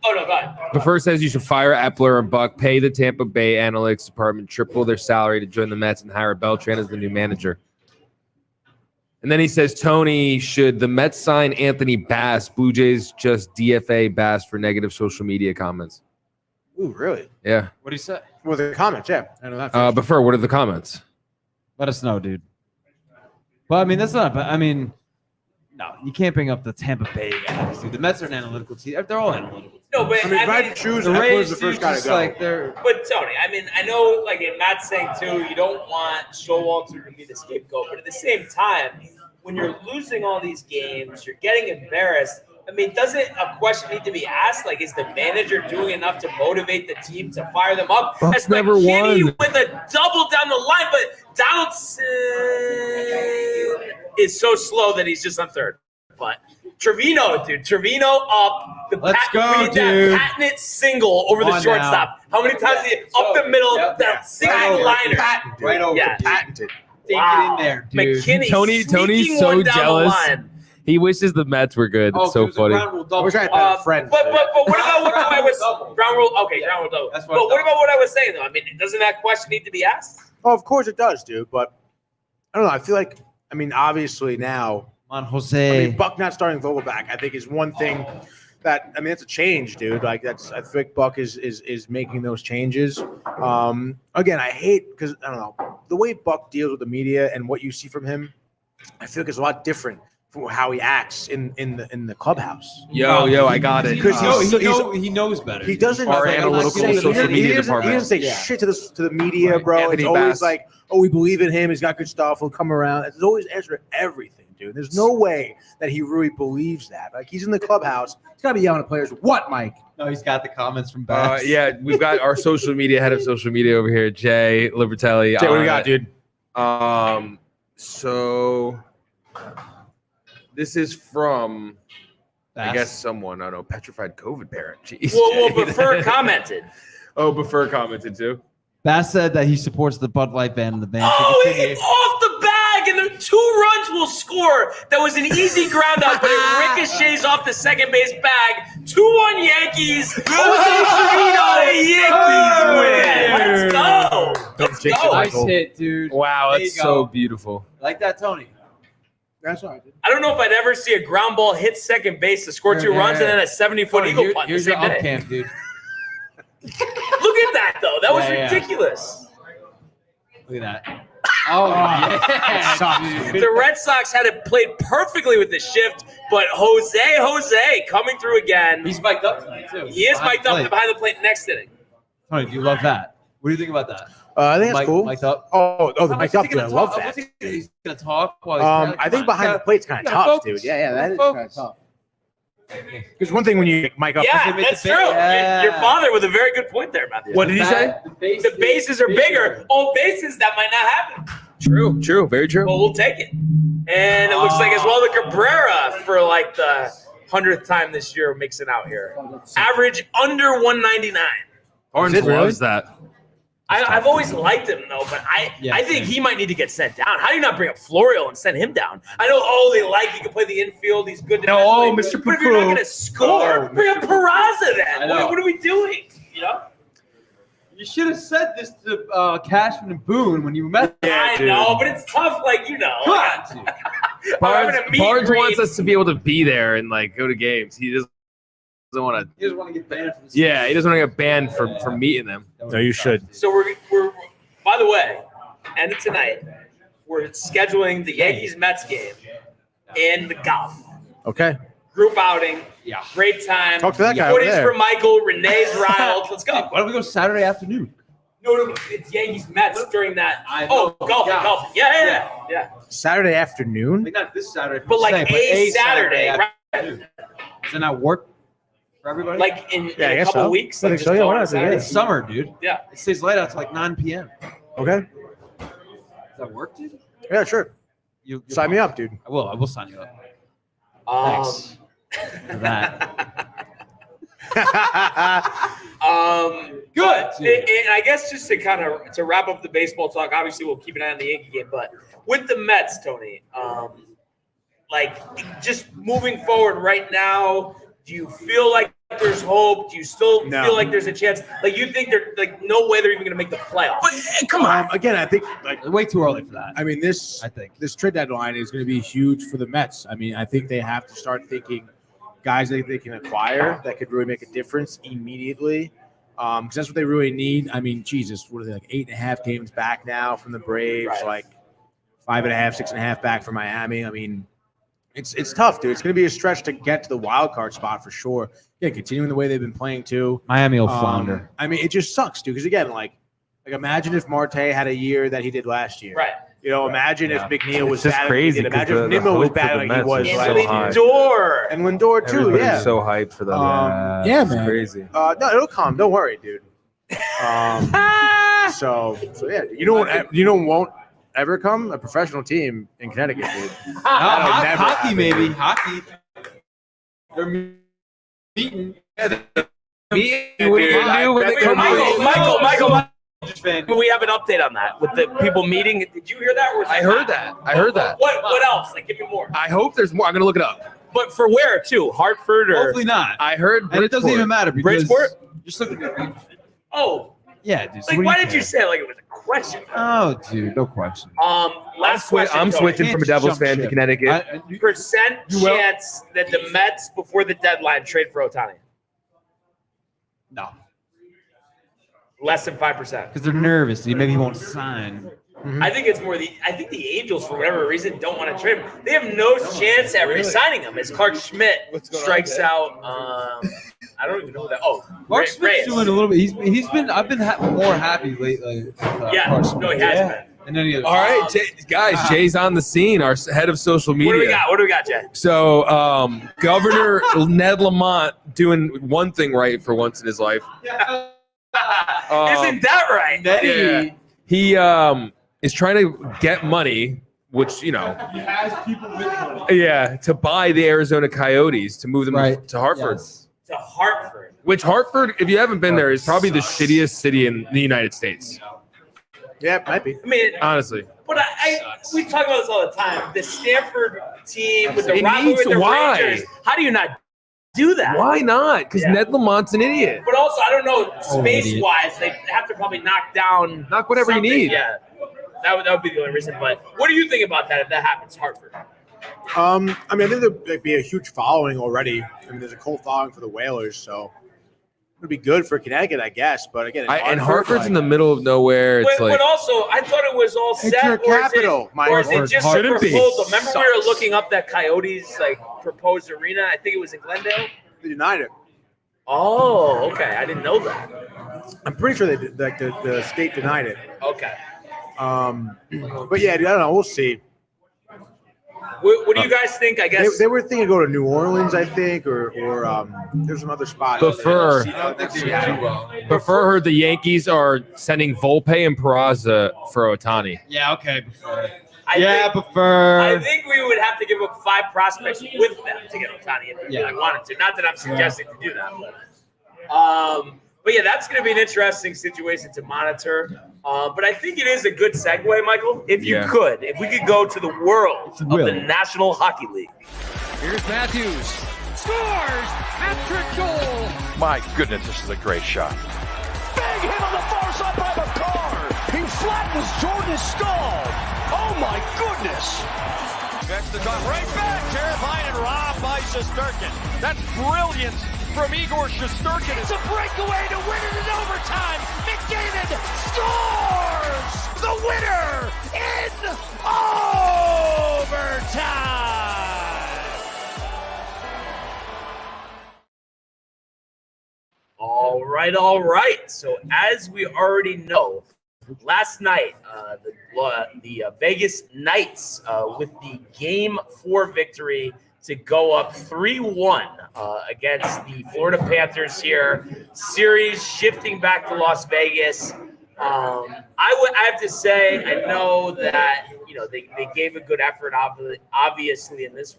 go ahead. the first says you should fire Epler and Buck, pay the Tampa Bay analytics department triple their salary to join the Mets, and hire Beltran as the new manager. And then he says, Tony, should the Mets sign Anthony Bass? Blue Jays just DFA Bass for negative social media comments. Ooh, really? Yeah. What do you say? Well, the comments, yeah, I know that. But Fur, what are the comments? Let us know, dude. But I mean, that's not. I mean, no, you can't bring up the Tampa Bay guys, dude. The Mets are an analytical team. They're all analytical. No, but I mean, if I had to choose, The Epler's Rays, the first dude, guy to just go. like they're. But Tony, I mean, I know, like Matt's saying too, you don't want Showalter to be the scapegoat, but at the same time, when you're losing all these games, you're getting embarrassed. I mean, doesn't a question need to be asked? Like, is the manager doing enough to motivate the team to fire them up? Bucks That's never McKinney won. with a double down the line, but Donaldson is so slow that he's just on third. But Trevino, dude, Trevino up. Let's go, we need dude. that patented single over Come the on shortstop. How many times did he up the middle? Yep. That single liner. Patented. Right over, Yeah. dude. Patented. Take Wow. it in there, dude. McKinney Tony's sneaking so one down the jealous. line. He wishes the Mets were good. It's so funny. I wish I had better friends. But what about what I was ground rule? Okay, ground rule double. That's But what about what I was saying though? I mean, doesn't that question need to be asked? Oh, of course it does, dude. But I don't know. I feel like, I mean, obviously now, Jose. Buck not starting Vogelback, I think, is one thing that, I mean, it's a change, dude. Like, I think Buck is making those changes. Again, I hate, because, I don't know, the way Buck deals with the media and what you see from him, I feel like it's a lot different from how he acts in the clubhouse. Yo, I got it. Because he knows better. He doesn't. Our like, analytical social media department. He doesn't say shit to the media, bro. Anthony It's always Bass. like, oh, we believe in him. He's got good stuff. He'll come around. It's always answer everything, dude. There's no way that he really believes that. Like, he's in the clubhouse. He's got to be yelling at players. What, Mike? No, he's got the comments from Bass. Yeah, we've got our social media head of social media over here, Jay Libertelli. Jay, what do you got, dude? So this is from, Bass. I guess, someone. I don't know, petrified COVID parent. Jeez. Well, Jay. Before commented. Oh, Before commented too. Bass said that he supports the Bud Light ban and the ban. Oh, it's off the bag, and the 2 runs will score. That was an easy ground out, but it ricochets off the second base bag. 2-1 Yankees. Jose Yankees win. Let's go. Let's go. Nice hit, dude. Wow, There that's you so go. beautiful. Like that, Tony. That's all right, dude. I don't know if I'd ever see a ground ball hit second base to score 2 runs and then a 70-foot eagle punt the Here's your same up day. camp, dude. Look at that, though. That was Yeah. ridiculous. Look at that. Oh, yeah. The Red Sox had it played perfectly with the shift, but Jose coming through again. He's mic'd up tonight, too. He is mic'd up behind the plate next inning. Tony, do you love that? What do you think about that? I think that's cool. Mic'd up. The mic up, dude. I love that. He's going to talk while he's I think behind the plate's kind of tough, dude. Yeah, that is kind of tough. Because one thing when you mic up, Yeah, that's true. Your father with a very good point there, Matthew. What did he say? The bases are bigger. Old bases, that might not happen. True, very true. Well, we'll take it. And it looks like as well the Cabrera for like the 100th time this year mixing out here. Average under 199. Barnes loves that. I've always liked him though, but I think he might need to get sent down. How do you not bring up Florio and send him down? I know, they like he can play the infield. He's good. No, Mr. But if you're not going to score, bring up Peraza then. know. What are we doing? You know? You should have said this to Cashman and Boone when you met them. I know, but it's tough. Like Barnes wants us to be able to be there and like go to games. He doesn't want to. He doesn't want to get banned from the Yeah, he doesn't want to get banned from meeting them. No, you should. So we're by the way, end of tonight, we're scheduling the Yankees-Mets game in the Gulf. Okay. Group outing. Yeah. Great time. Talk to that guy over Footage there. for Michael. Renee's riled. Let's go. Why don't we go Saturday afternoon? No, it's Yankees-Mets during that. I know. Golf. Yeah. Saturday afternoon? Like not this Saturday, But like a Saturday, right? afternoon. Doesn't that work for everybody? Like in Yeah, I a guess couple so. weeks. I Like think so, just yeah, go why on not? Saturday. it's summer, dude. Yeah. It stays light out to like 9 p.m. Okay. Does that work, dude? Yeah, sure. You Sign me up, dude. I will sign you up. Thanks for that. Good. And I guess just to kind of to wrap up the baseball talk, obviously we'll keep an eye on the Yankee game, but with the Mets, Tony, like just moving forward right now, do you feel like there's hope? Do you still feel like there's a chance? Like you think they're like no way they're even going to make the playoffs? But come on. Again, I think like Way too early for that. I mean this trade deadline is going to be huge for the Mets. I mean, I think they have to start thinking guys that they can acquire that could really make a difference immediately. Because that's what they really need. I mean, Jesus, what are they like 8.5 games back now from the Braves, like 5.5, 6.5 back from Miami. I mean, it's tough, dude. It's going to be a stretch to get to the wild card spot for sure. Yeah, continuing the way they've been playing too. Miami will flounder. I mean, it just sucks, dude. Because again, like imagine if Marte had a year that he did last year. Right. You know, imagine if McNeil was just bad. crazy. Imagine if Nimmo was bad like he was And last year. Lindor. And Lindor too. Everybody's Yeah. so hyped for them. Yeah, It's man. crazy. No, it'll come. Don't worry, dude. So yeah, you know won't ever come a professional team in Connecticut, dude. Never Hockey, happen. maybe. Hockey. They're meeting. Michael. fan. But we have an update on that with the people meeting. Did you hear that? Or was I heard that. What else? Like, give me more. I hope there's more. I'm gonna look it up. But for where too? Hartford or? Hopefully not. I heard, and it doesn't even matter because Bridgeport? just look at the. Oh, yeah, dude. like, why did you say it like it was a question? Oh, dude, no question. Last question. I'm switching from a Devils fan to Connecticut. Percent chance that the Mets before the deadline trade for Ohtani? No, less than 5%. because they're nervous. Maybe he won't sign. I think it's more I think the Angels, for whatever reason, don't want to trade him. They have no chance at re-signing him as Clark Schmidt strikes out. I don't even know that. Oh, Clark Schmidt's doing a little bit. He's been. I've been more happy lately. Yeah, no, he has been. And then All right, guys, Jay's on the scene, our head of social media. What do we got, Jay? So, Governor Ned Lamont doing one thing right for once in his life. Isn't that right? Yeah. He is trying to get money, which, He has people with money. yeah, to buy the Arizona Coyotes to move them to Hartford. Yes. To Hartford. Which Hartford, if you haven't been there, is probably the shittiest city in the United States. Yeah, it might be. I mean, Honestly. but we talk about this all the time. The Stanford team with the Why? Rangers. How do you not do that? Why not? Because Ned Lamont's an idiot. But also, I don't know, space-wise, they have to probably knock whatever you need. Yeah, that would be the only reason. But what do you think about that if that happens, Hartford? I mean, I think there'd be a huge following already. I mean, there's a cult following for the Whalers, so it would be good for Connecticut, I guess. But again, and Hartford's in the middle of nowhere. It's but also, I thought it was all set. your capital, or is it just a Shouldn't be. proposal? Remember, we were looking up that Coyotes proposed arena. I think it was in Glendale. They denied it. Oh, okay. I didn't know that. I'm pretty sure they did. Like the state denied it. Okay. But yeah, dude, I don't know. We'll see. What do you guys think? I guess They were thinking to go to New Orleans, I think, or there's some other spot. Prefer heard the Yankees are sending Volpe and Peraza for Ohtani. Yeah. Okay. Prefer. I think we would have to give up 5 prospects with them to get Ohtani if we really wanted to. Not that I'm suggesting to do that, but yeah, that's going to be an interesting situation to monitor. But I think it is a good segue, Michael. If we could go to the world of the National Hockey League. Here's Matthews. Scores! Hat-trick goal! My goodness, this is a great shot. Big hit on the far side by McCarr. He flattens Jordan's skull. Oh my goodness. Gets the shot right back. Terrifying and robbed by Shesterkin. That's brilliant from Igor Shesterkin. It's a breakaway to win it in overtime. McDavid scores the winner in overtime. All right. So as we already know, last night the Vegas Knights with the Game 4 victory to go up 3-1 against the Florida Panthers here. Series shifting back to Las Vegas. I have to say, I know that they gave a good effort, obviously in this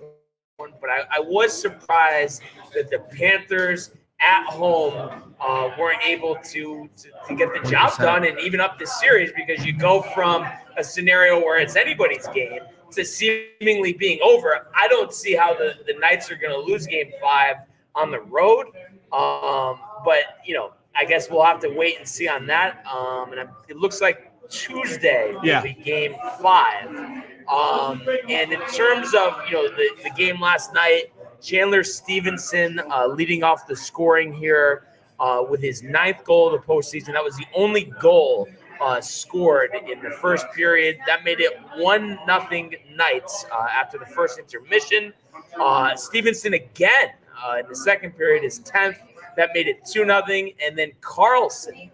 one, but I was surprised that the Panthers at home weren't able to get the job done and even up the series, because you go from a scenario where it's anybody's game to seemingly being over. I don't see how the Knights are going to lose Game 5 on the road. But, I guess we'll have to wait and see on that. And it looks like Tuesday will be Game 5. And in terms of, the game last night, Chandler Stevenson leading off the scoring here with his 9th goal of the postseason. That was the only goal scored in the first period. That made it 1-0 Knights after the first intermission. Stevenson again in the second period, his 10th. That made it 2-0. And then Carlson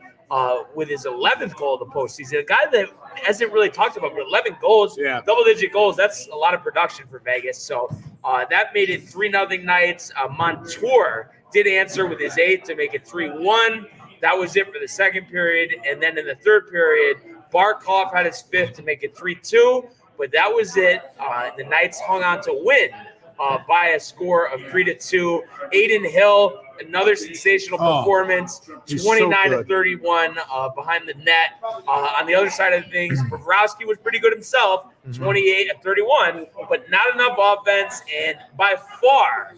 with his 11th goal of the postseason. A guy that hasn't really talked about, but 11 goals, double-digit goals, that's a lot of production for Vegas. So that made it 3-0 Knights. Montour did answer with his 8th to make it 3-1. That was it for the second period. And then in the third period, Barkov had his 5th to make it 3-2. But that was it. The Knights hung on to win by a score of 3-2. Aiden Hill another sensational performance, 29-31 behind the net. On the other side of things, Bobrovsky was pretty good himself, 28-31, but not enough offense. And by far,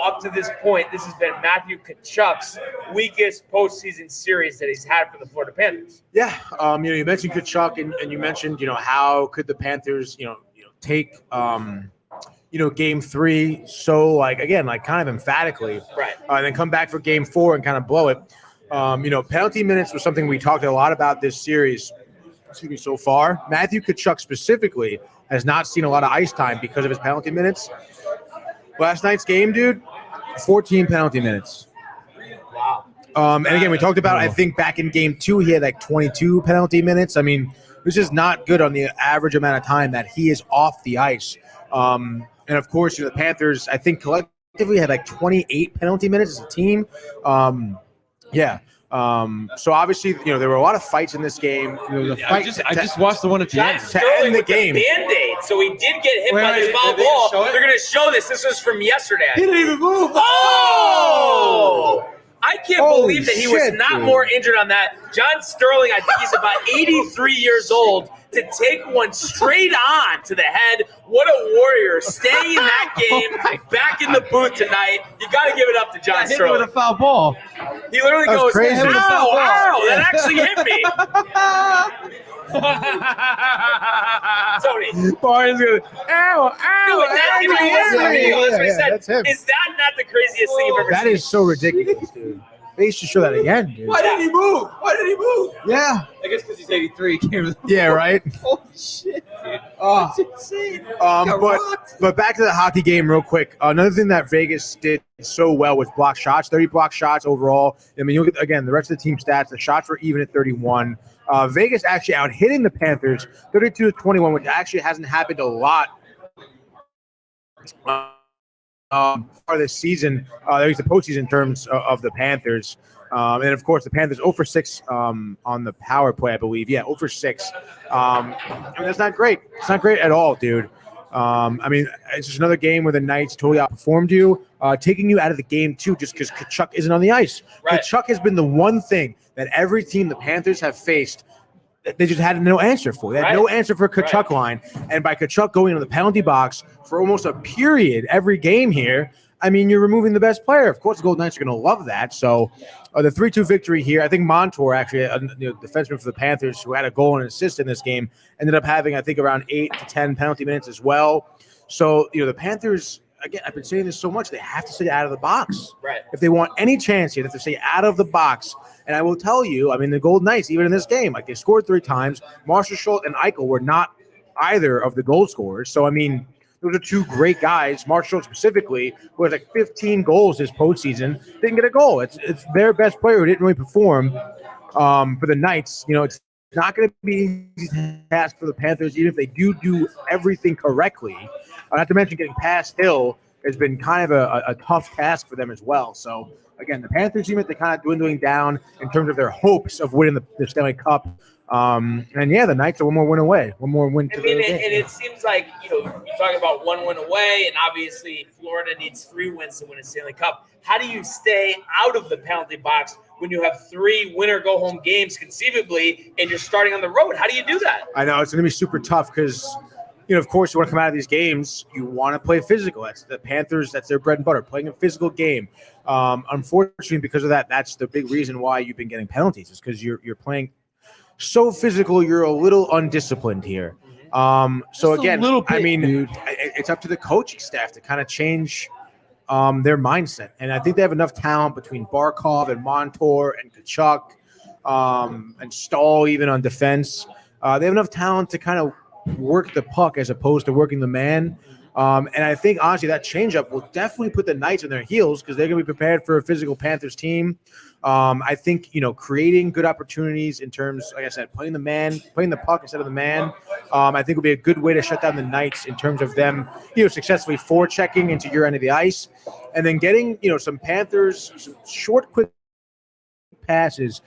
up to this point, this has been Matthew Tkachuk's weakest postseason series that he's had for the Florida Panthers. Yeah, you mentioned Tkachuk, and you mentioned, how could the Panthers, take, Game 3 so kind of emphatically, right? And then come back for Game 4 and kind of blow it. Penalty minutes was something we talked a lot about this series. So far, Matthew Tkachuk specifically has not seen a lot of ice time because of his penalty minutes. Last night's game, dude, 14 penalty minutes. Wow. And again, we talked about, I think back in Game 2, he had 22 penalty minutes. I mean, this is not good on the average amount of time that he is off the ice. And of course, the Panthers, I think collectively had 28 penalty minutes as a team. So obviously, there were a lot of fights in this game. I just watched the one at the end. To end the game. Band-Aid. So he did get hit by this foul ball. They're going to show this. This was from yesterday. He didn't even move. Oh! I can't believe that he was not more injured on that. John Sterling, I think he's about 83 years old, to take one straight on to the head. What a warrior. Staying in that game, back in the booth tonight. You got to give it up to John Sterling. Hit with a foul ball. He literally goes, ow, that actually hit me. Tony. Barnes goes, ow. That's him. Is that not the craziest thing you've ever seen? That is so ridiculous, dude. They should show that again, dude. Why didn't he move? Yeah. I guess because he's 83. Yeah, right? Holy shit, dude. That's insane. But back to the hockey game real quick. Another thing that Vegas did so well was block shots, 30 block shots overall. I mean, you look at, again, the rest of the team stats. The shots were even at 31. Vegas actually out-hitting the Panthers 32-21, which actually hasn't happened a lot for this season, at least the postseason in terms of the Panthers. And, of course, the Panthers 0 for 6 on the power play, I believe. Yeah, 0 for 6. That's not great. It's not great at all, dude. It's just another game where the Knights totally outperformed you, taking you out of the game, too, just because Tkachuk isn't on the ice. Right. Tkachuk has been the one thing that every team the Panthers have faced they just had no answer for. They had no answer for Tkachuk line. And by Tkachuk going into the penalty box for almost a period every game here, you're removing the best player. Of course, the Golden Knights are going to love that. So the 3-2 victory here, I think Montour, actually, defenseman for the Panthers, who had a goal and an assist in this game, ended up having, I think, around 8 to 10 penalty minutes as well. So, the Panthers, again, I've been saying this so much, they have to stay out of the box. Right. If they want any chance here, they have to stay out of the box. And I will tell you, the Golden Knights, even in this game, they scored 3 times. Marshall Schultz and Eichel were not either of the goal scorers. So, those are 2 great guys. Marshall Schultz specifically, who has 15 goals this postseason, didn't get a goal. It's their best player who didn't really perform for the Knights. It's not going to be an easy task for the Panthers, even if they do everything correctly. Not to mention getting past Hill has been kind of a tough task for them as well. So, again, the Panthers seem like they're kind of dwindling down in terms of their hopes of winning the Stanley Cup. The Knights are one more win away. One more win. And it seems like, you're talking about 1 win away, and obviously Florida needs 3 wins to win a Stanley Cup. How do you stay out of the penalty box when you have 3 winner-go-home games conceivably and you're starting on the road? How do you do that? I know. It's going to be super tough because – of course, you want to come out of these games, you want to play physical. That's the Panthers. That's their bread and butter, playing a physical game. Unfortunately, because of that, that's the big reason why you've been getting penalties is because you're playing so physical, you're a little undisciplined here. So, again, it's up to the coaching staff to kind of change their mindset. And I think they have enough talent between Barkov and Montour and Tkachuk and Stahl even on defense. They have enough talent to kind of work the puck as opposed to working the man. And I think, honestly, that changeup will definitely put the Knights on their heels because they're going to be prepared for a physical Panthers team. I think, creating good opportunities in terms, like I said, playing the puck instead of the man, I think will be a good way to shut down the Knights in terms of them, successfully forechecking into your end of the ice and then getting, some Panthers, some short, quick passes,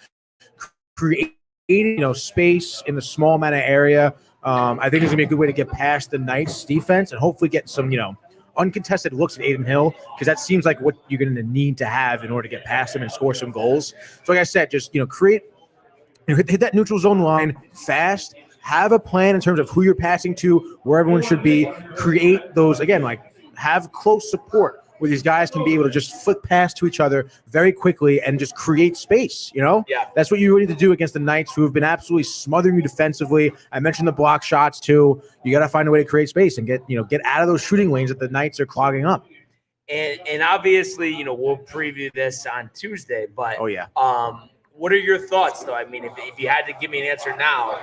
creating, space in the small amount of area. I think it's going to be a good way to get past the Knights defense and hopefully get some, uncontested looks at Adin Hill, because that seems like what you're going to need to have in order to get past him and score some goals. So like I said, just create, hit that neutral zone line fast. Have a plan in terms of who you're passing to, where everyone should be. Create those, again, like have close support where these guys can be able to just flick past to each other very quickly and just create space, Yeah. That's what you need to do against the Knights, who have been absolutely smothering you defensively. I mentioned the block shots too. You got to find a way to create space and get out of those shooting lanes that the Knights are clogging up. And obviously, we'll preview this on Tuesday, but oh yeah. What are your thoughts, though? I mean, if you had to give me an answer now,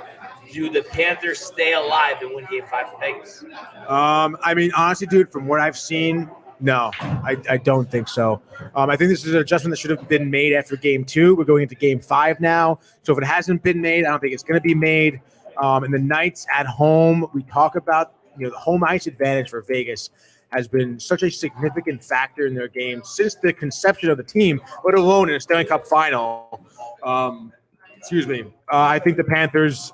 do the Panthers stay alive and win Game 5 in Vegas? I mean, honestly, dude, from what I've seen, no, I don't think so. I think this is an adjustment that should have been made after Game 2. We're going into Game 5 now. So if it hasn't been made, I don't think it's going to be made. And the Knights at home, we talk about, the home ice advantage for Vegas has been such a significant factor in their game since the conception of the team, let alone in a Stanley Cup final. I think the Panthers,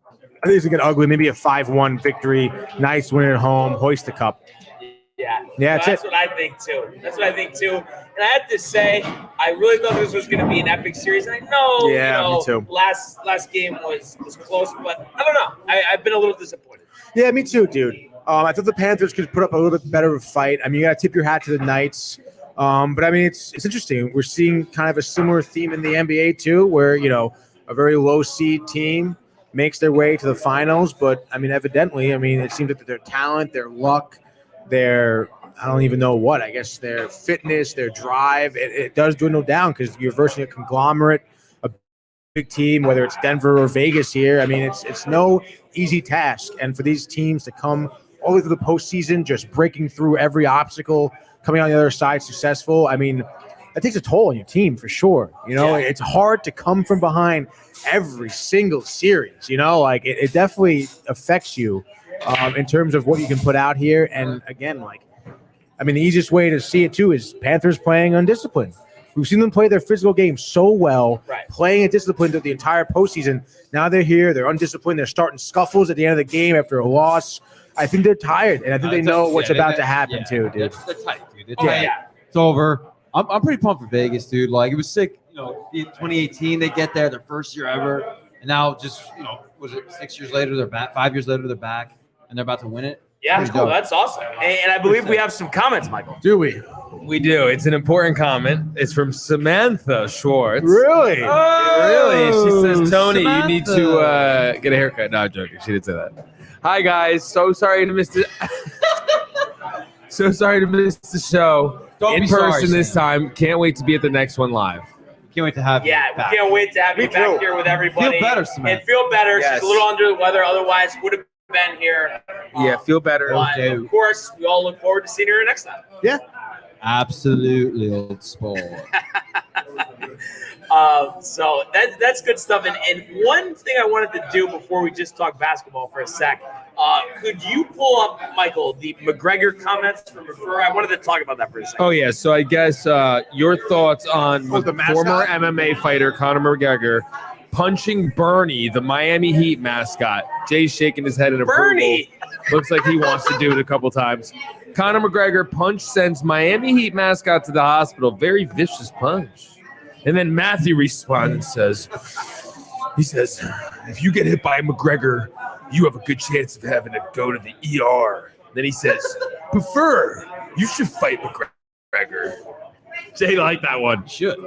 I think it's going to get ugly. Maybe a 5-1 victory. Nice win at home. Hoist the cup. Yeah, that's what I think too. And I have to say, I really thought this was going to be an epic series. And I know, me too. Last game was close, but I don't know. I've been a little disappointed. Yeah, me too, dude. I thought the Panthers could put up a little bit better of a fight. I mean, you got to tip your hat to the Knights. But I mean, it's interesting. We're seeing kind of a similar theme in the NBA too, where a very low seed team makes their way to the finals. But I mean, evidently, it seems that their talent, their luck, their I don't even know what. I guess their fitness, their drive, it does dwindle down because you're versing a conglomerate, a big team, whether it's Denver or Vegas here. I mean, it's no easy task, and for these teams to come all the way through the postseason, just breaking through every obstacle, coming on the other side successful. I mean, that takes a toll on your team for sure. It's hard to come from behind every single series. It definitely affects you in terms of what you can put out here. And again, the easiest way to see it too is Panthers playing undisciplined. We've seen them play their physical game so well, playing undisciplined through the entire postseason. Now they're here, they're undisciplined, they're starting scuffles at the end of the game after a loss. I think they're tired, and I think they know what's about to happen too, dude. They're tight, dude. They're tight. It's over. I'm pretty pumped for Vegas, dude. It was sick. In 2018 they get there, their first year ever, and now just was it 6 years later they're back, 5 years later they're back, and they're about to win it. Yeah, cool. That's awesome. And I believe we have some comments, Michael. Do we? We do. It's an important comment. It's from Samantha Schwartz. Really? Really? She says, Tony, Samantha. you need to get a haircut. No, I'm joking. She didn't say that. Hi, guys. So sorry to miss the show. Don't in be person sorry, this Sam. time. Can't wait to be at the next one live. Can't wait to have you Yeah, back. we can't wait to have you back here with everybody. Feel better, Samantha. And feel better. Yes. She's a little under the weather. Otherwise, would have been here. Yeah, feel better. But of course, we all look forward to seeing her next time. Yeah. Absolutely, old sport. So that's good stuff. And one thing I wanted to do before we just talk basketball for a sec, could you pull up, Michael, the McGregor comments from before? I wanted to talk about that for a second. Oh, yeah. So I guess your thoughts on the mascot? former MMA fighter Conor McGregor punching Bernie, the Miami Heat mascot. Jay's shaking his head in approval. Bernie! Looks like he wants to do it a couple times. Conor McGregor punch sends Miami Heat mascot to the hospital. Very vicious punch. And then Matthew responds and says, if you get hit by McGregor, you have a good chance of having to go to the ER. Then he says, prefer, you should fight McGregor. Jay liked that one. Should.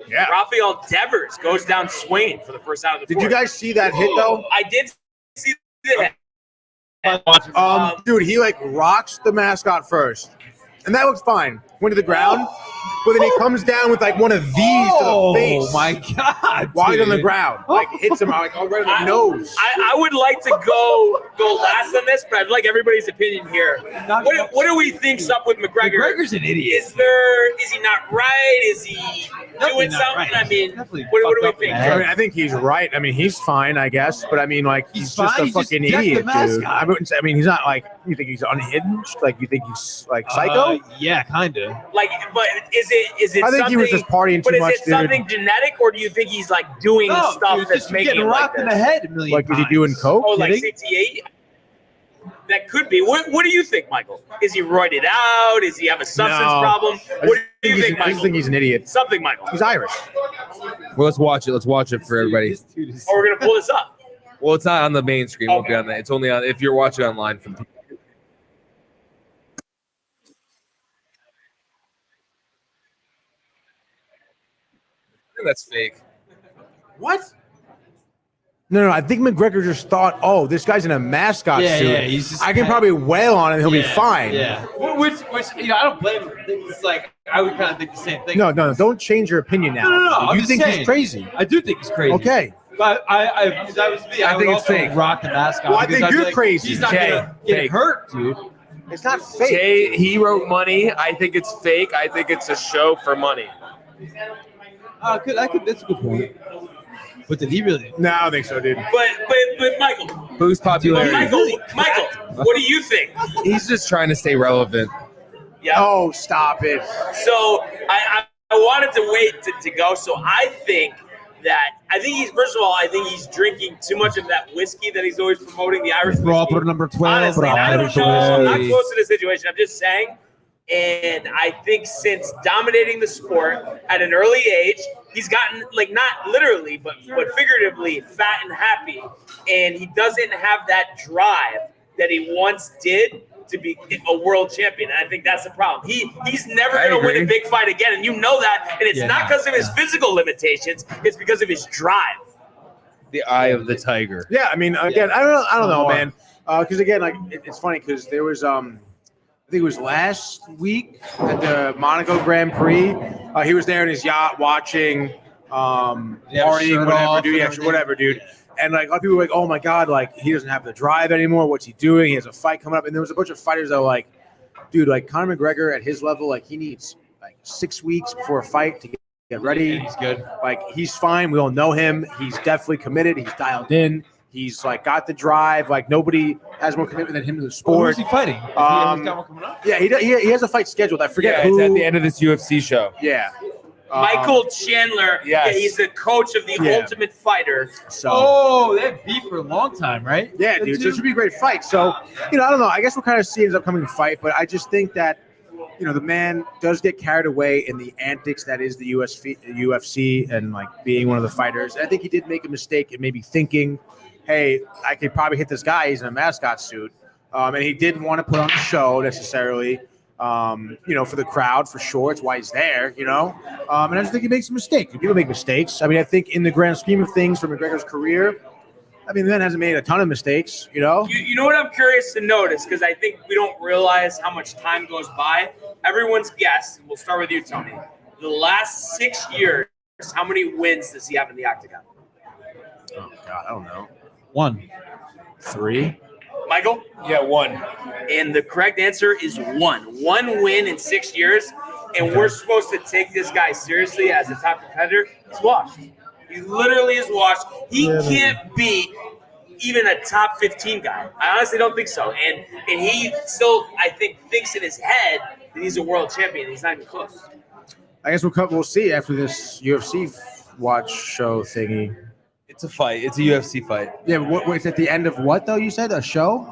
Yeah. Rafael Devers goes down swinging for the first out of the Did fourth. you guys see that hit though? I did see that. Dude, he rocks the mascot first, and that looks fine. Went to the ground, but then he comes down with one of these to the face. Oh my God! While he's on the dude. ground, hits him right in the nose. I would like to go last on this, but I'd like everybody's opinion here. What do we think's up with McGregor? McGregor's an idiot. Is he not right? Is he doing not something? right. I mean, Definitely what do fucked we up in think? the head. I think he's right. I mean, he's fine, I guess, but I mean, he's just fine. a He's just fucking decked the idiot, dude. mascot. I mean, he's not you think he's unhinged? You think he's psycho? Yeah, kind of. But is it? I think he was something- just partying But too is much, it dude. something genetic, or do you think he's doing stuff dude, that's just making getting him rocked in the this? head a million Is he times. doing coke? Oh, like Kidding? CT8? that could be. What do you think, Michael? Is he roided out? Does he have a substance problem? What do you think, Michael? I just think he's an idiot. Something, Michael. He's Irish. Well, let's watch it. Let's watch it for everybody. Or we're gonna pull this up. Well, it's not on the main screen. It won't be on that. It's only on if you're watching online from. That's fake. What? No, I think McGregor just thought, oh, this guy's in a mascot suit. Yeah, he's just I can probably wail on him. He'll be fine. Yeah. Which I don't blame him. It's like I would kind of think the same thing. No. Don't change your opinion now. No. You think he's crazy? I do think he's crazy. Okay. But if that was me, I think would it's also fake. rock the mascot. Well, I because think I'd be you're like, crazy. He's not Jay, gonna get fake. hurt, dude. It's not fake. Jay, he wrote money. I think it's fake. I think it's a show for money. That's a good point. But did he really? No, I don't think so, dude. But Michael. Boost popularity. Michael, what do you think? He's just trying to stay relevant. Yeah. Oh, stop it. So I wanted to wait to go. So I think he's drinking too much of that whiskey that he's always promoting, the Irish whiskey. Proper number 12. Honestly, and I don't know. I'm not close to the situation. I'm just saying. And I think since dominating the sport at an early age, he's gotten, like, not literally, but figuratively fat and happy. And he doesn't have that drive that he once did to be a world champion. And I think that's the problem. He's never going to win a big fight again. And you know that. And it's not because of his physical limitations. It's because of his drive. The eye of the tiger. Yeah, I mean, again, I don't know, man. Because, again, like, it's funny because there was I think it was last week at the Monaco Grand Prix. He was there in his yacht watching, partying, whatever, dude. And like a lot of people were like, "Oh my god, like he doesn't have the drive anymore. What's he doing? He has a fight coming up." And there was a bunch of fighters that were like, "Dude, like Conor McGregor at his level, like he needs like 6 weeks before a fight to get ready. He's good. Like he's fine. We all know him. He's definitely committed. He's dialed in. He's like got the drive. Like nobody has more commitment than him to the sport." Who's he fighting? He's got one coming up? Yeah, he has a fight scheduled. I forget It's who. at the end of this UFC show. Yeah. Michael Chandler. Yes. Yeah, he's the coach of the Ultimate Fighter. So. They've beef for a long time, right? Yeah, dude. So it should be a great fight. So, I don't know. I guess we'll kind of see his upcoming fight, but I just think that, the man does get carried away in the antics that is the UFC and like being one of the fighters. I think he did make a mistake in maybe thinking, hey, I could probably hit this guy. He's in a mascot suit. And he didn't want to put on a show necessarily, for the crowd, for sure. It's why he's there, And I just think he makes a mistake. People make mistakes. I mean, I think in the grand scheme of things for McGregor's career, I mean, the man hasn't made a ton of mistakes, You know what I'm curious to notice, because I think we don't realize how much time goes by. Everyone's guess, and we'll start with you, Tony. The last 6 years, how many wins does he have in the octagon? Oh, God, I don't know. 1. 3? Michael? Yeah, 1. And the correct answer is 1. 1 win in 6 years, and we're supposed to take this guy seriously as a top competitor. He's washed. He literally is washed. He can't beat even a top 15 guy. I honestly don't think so. And he still, I think, thinks in his head that he's a world champion. He's not even close. I guess we'll see after this UFC watch show thingy. It's a fight. It's a UFC fight. Yeah, it's at the end of what, though, you said? A show?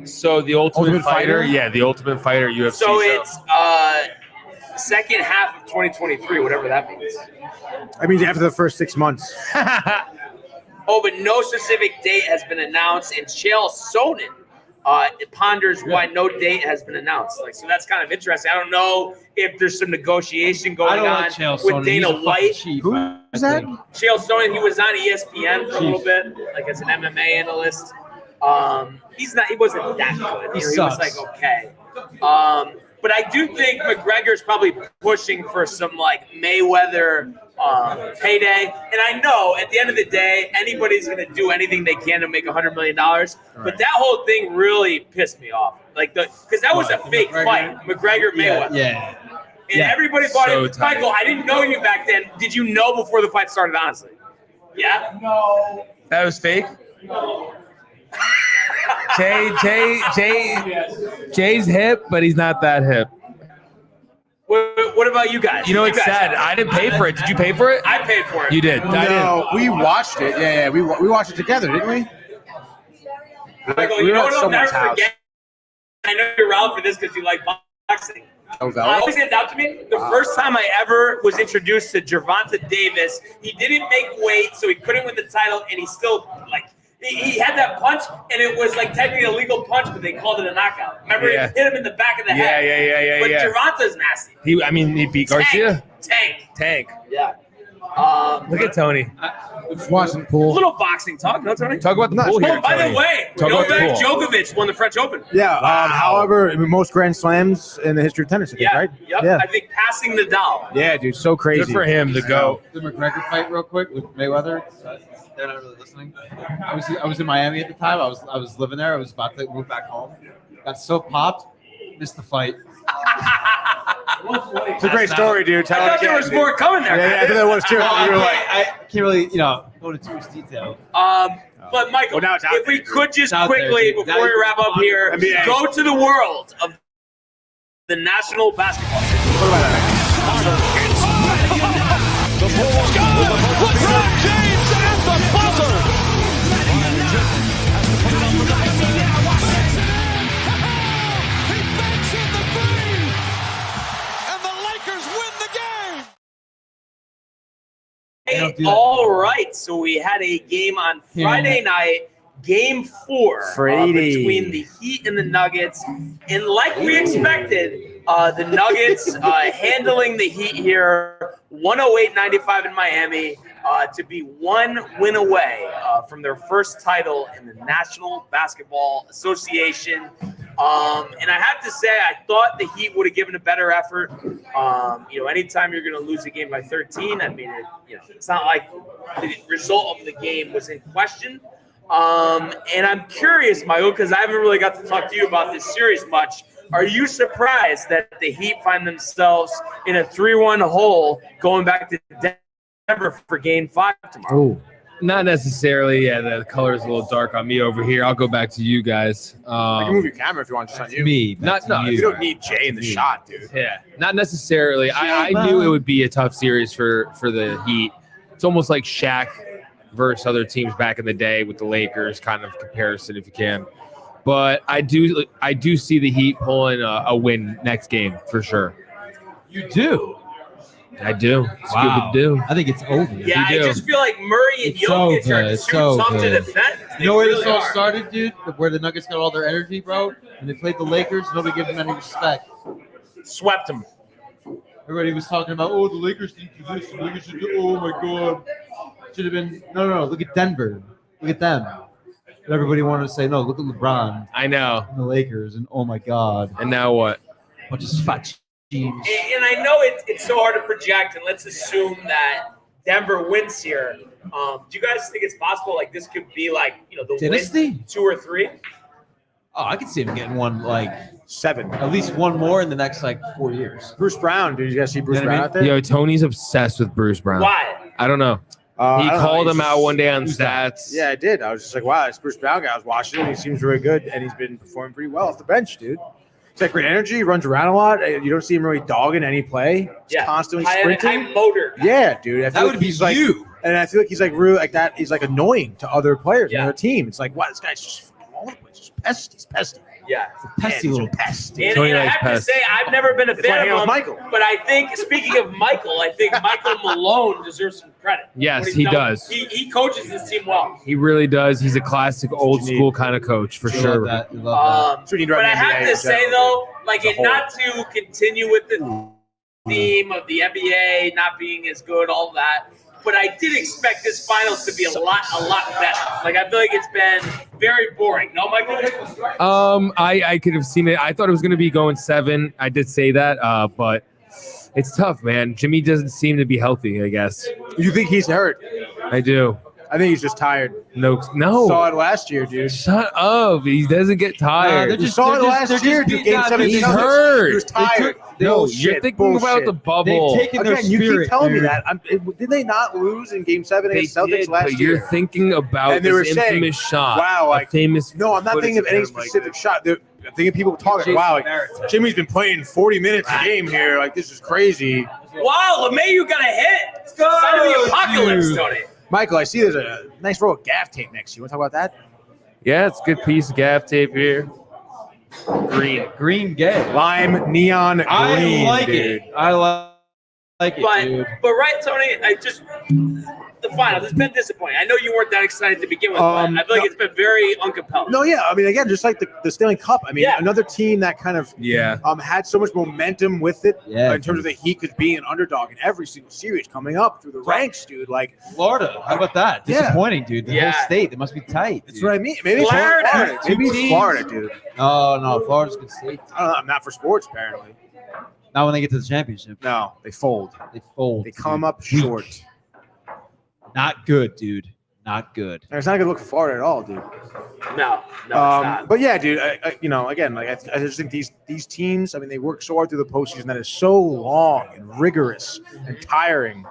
So the Ultimate Fighter? Yeah, the Ultimate Fighter UFC So show. it's second half of 2023, whatever that means. I mean, after the first 6 months. Oh, but no specific date has been announced, and Chael Sonnen ponders why no date has been announced. So that's kind of interesting. I don't know if there's some negotiation going on with Dana White. Who is that? Chael Sonnen, he was on ESPN for a little bit, like as an MMA analyst. He wasn't that good. He was like okay. But I do think McGregor's probably pushing for some like Mayweather payday. And I know at the end of the day, anybody's going to do anything they can to make $100 million. Right. But that whole thing really pissed me off. Because that was a fake fight, McGregor-Mayweather. Yeah. And everybody thought it was Michael. I didn't know you back then. Did you know before the fight started, honestly? Yeah? No. That was fake? Jay's hip, but he's not that hip. What about you guys? You know, it's sad. I didn't pay for it. Did you pay for it? I paid for it. You did. No, we watched it. Yeah, we watched it together, didn't we? Michael, you know what I'll never forget? I know you're around for this because you like boxing. Always stands out to me. The first time I ever was introduced to Gervonta Davis, he didn't make weight, so he couldn't win the title, and he still he had that punch, and it was like technically a legal punch, but they called it a knockout. Remember, he hit him in the back of the head. Yeah. But Gervonta's nasty. He beat Garcia. Tank. Yeah. Look at Tony. Just watching the pool. A little boxing talk, no, Tony? Talk about the pool here. Oh, by the way, Novak Djokovic won the French Open. Yeah. However, most Grand Slams in the history of tennis, right? Yep. Yeah. I think passing Nadal. Yeah, dude, so crazy. Good for him to go. The McGregor fight, real quick, with Mayweather. They're not really listening. I was in Miami at the time. I was living there. I was about to move back home. Got so popped, missed the fight. It's a great story, dude. I thought there was more coming there. Yeah, I think there was too. I can't really, go into too much detail. But Michael, if we could just quickly, before we wrap up here, go to the world of the National Basketball Association. The Bulls go! LeBron James at the buzzer! All right, so we had a game on Friday night, Game 4 between the Heat and the Nuggets, and like we expected, the Nuggets handling the Heat here, 108-95 in Miami, to be one win away from their first title in the National Basketball Association. And I have to say, I thought the Heat would have given a better effort. Anytime you're going to lose a game by 13, I mean, it's not like the result of the game was in question. And I'm curious, Michael, because I haven't really got to talk to you about this series much. Are you surprised that the Heat find themselves in a 3-1 hole going back to Denver for Game 5 tomorrow? Ooh. Not necessarily. Yeah, the color is a little dark on me over here. I'll go back to you guys. I can move your camera if you want. Just on you. Me. You don't need Jay in the shot, dude. Yeah, not necessarily. I knew it would be a tough series for the Heat. It's almost like Shaq versus other teams back in the day with the Lakers kind of comparison, if you can. But I do see the Heat pulling a win next game for sure. You do? I do. Wow. Do. I think it's over. Yeah, I just feel like Murray and Jokic are too tough to defend. You know where this all started, dude? Where the Nuggets got all their energy, bro? When they played the Lakers, nobody gave them any respect. Swept them. Everybody was talking about, the Lakers need to do this. The Lakers should do, oh my God. Should have been, no. Look at Denver. Look at them. But everybody wanted to say, no, look at LeBron. I know. And the Lakers, and oh my God. And now what? Bunch of fat teams. And I know it's so hard to project, and let's assume that Denver wins here. Do you guys think it's possible, like, this could be, like, the Dynasty? win 2 or 3? Oh, I could see him getting one, 7. At least one more in the next, 4 years. Bruce Brown, dude. You guys see Bruce Brown out there? Yo, Tony's obsessed with Bruce Brown. Why? I don't know. He called him out one day on stats. Yeah, I did. I was just like, wow, this Bruce Brown guy. I was watching him. He seems really good, and he's been performing pretty well off the bench, dude. He's got great energy, runs around a lot. You don't see him really dogging any play. He's constantly sprinting. High motor. Yeah, dude. I feel that would be you. And I feel like he's really like that. He's like annoying to other players on their team. It's like, wow, this guy's just all over the place. Just pesty. He's pesty. Yeah. Pesty little pest. And I have to say, I've never been a fan of him. But I think, speaking of Michael, I think Michael Malone deserves some credit. Yes, he does. He coaches this team well. He really does. He's a classic old school kind of coach for sure. Love that. But I have to say, though, not to continue with the theme of the NBA not being as good, all that. But I did expect this finals to be a lot better. I feel like it's been very boring. No, Michael? I could have seen it. I thought it was going to be going 7. I did say that, but it's tough, man. Jimmy doesn't seem to be healthy, I guess. You think he's hurt? I do. I think he's just tired. No. Saw it last year, dude. Shut up. He doesn't get tired. You saw it last year, dude. Game 7. He's hurt. He was tired. You're thinking about the bubble. Again, you keep telling me that. Did they not lose in Game 7 against Celtics last year? You're thinking about this infamous shot. Wow, famous. No, I'm not thinking of any specific shot. I'm thinking people talking. Wow, Jimmy's been playing 40 minutes a game here. This is crazy. Wow, LeMayu got a hit. It's sign of the apocalypse, Tony. Michael, I see there's a nice roll of gaff tape next to you. Want to talk about that? Yeah, it's a good piece of gaff tape here. Green gay. Lime neon green. I like dude. it. I like it, dude. But right, Tony, the finals. It's been disappointing. I know you weren't that excited to begin with, but I feel like it's been very uncompelling. No, yeah. I mean, again, just like the Stanley Cup. I mean, another team that kind of had so much momentum with it in terms of the Heat could be an underdog in every single series coming up through the ranks, dude. Like Florida. How about that? Disappointing, dude. The whole state. They must be tight. That's what I mean. Maybe Florida. Maybe it's Florida, dude. Oh, no. Florida's a good state. I don't know. I'm not for sports, apparently. Not when they get to the championship. No, they fold. They come up short. Not good, dude. Not good. And it's not a good look for Florida at all, dude. No, it's not. But yeah, dude. Again, like I just think these teams. I mean, they work so hard through the postseason that is so long and rigorous and tiring.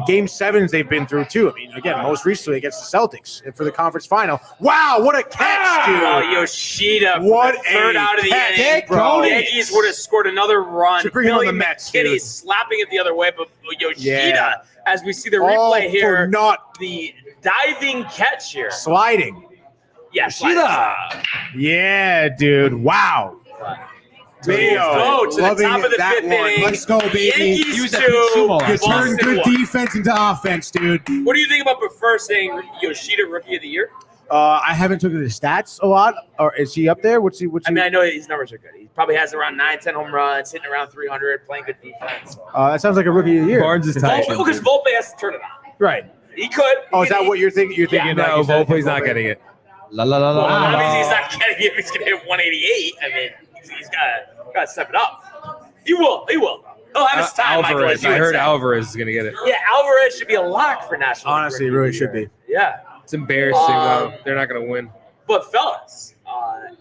Game 7s they've been through too. I mean, again, most recently against the Celtics for the conference final. Wow, what a catch, dude! Oh, Yoshida, what third out of the inning. The Yankees would have scored another run. Should bring on the Mets, dude. Slapping it the other way, but Yoshida, as we see the replay here, the diving catch here, sliding. Yes, yeah, dude. Wow. Go to the top of the fifth inning. Let's go, baby. Yankees you turn good defense into offense, dude. What do you think about Prefer saying Yoshida Rookie of the Year? I haven't looked at his stats a lot. Or is he up there? What's he? I mean, I know his numbers are good. He probably has around 9-10 home runs, hitting around 300, playing good defense. That sounds like a Rookie of the Year. Barnes is tight. Because Volpe has to turn it on. Right. He could. Oh, is that what you're thinking? You're thinking? No, Volpe's not getting it. Obviously, he's not getting it. He's going to hit 188. I mean, he's got to step it up. He will. He'll have his time, Alvarez. Michael. I heard Alvarez is going to get it. Yeah, Alvarez should be a lock for National League. Honestly, it really should be. Yeah. It's embarrassing, though. They're not going to win. But, fellas,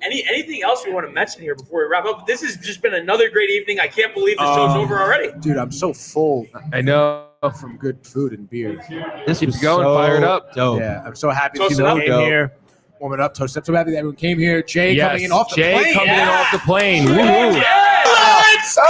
anything else we want to mention here before we wrap up? This has just been another great evening. I can't believe the show's over already. Dude, I'm so full. I know. From good food and beer. This Keep was going, fired up. Dope. Yeah, I'm so happy that everyone came here. Warm it up, toast. I'm so happy that everyone came here. Jay coming in off the plane. Jay coming in off the plane. Let's go!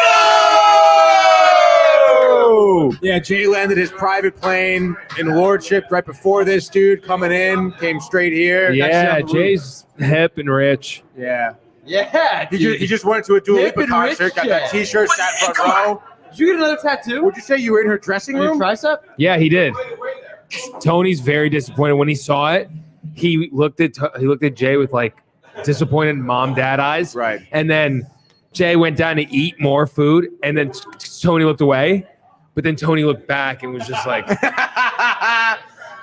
Yeah, Jay landed his private plane in Lordship right before this dude coming in. Came straight here. Yeah, Jay's hip and rich. Yeah. Yeah, He just went to a Dua Lipa concert, got that T-shirt, sat front row. Did you get another tattoo? Would you say you were in her dressing room? Your tricep? Yeah, he did. Tony's very disappointed when he saw it. He looked at Jay with like disappointed mom-dad eyes. Right. And then Jay went down to eat more food, and then Tony looked away. But then Tony looked back and was just like,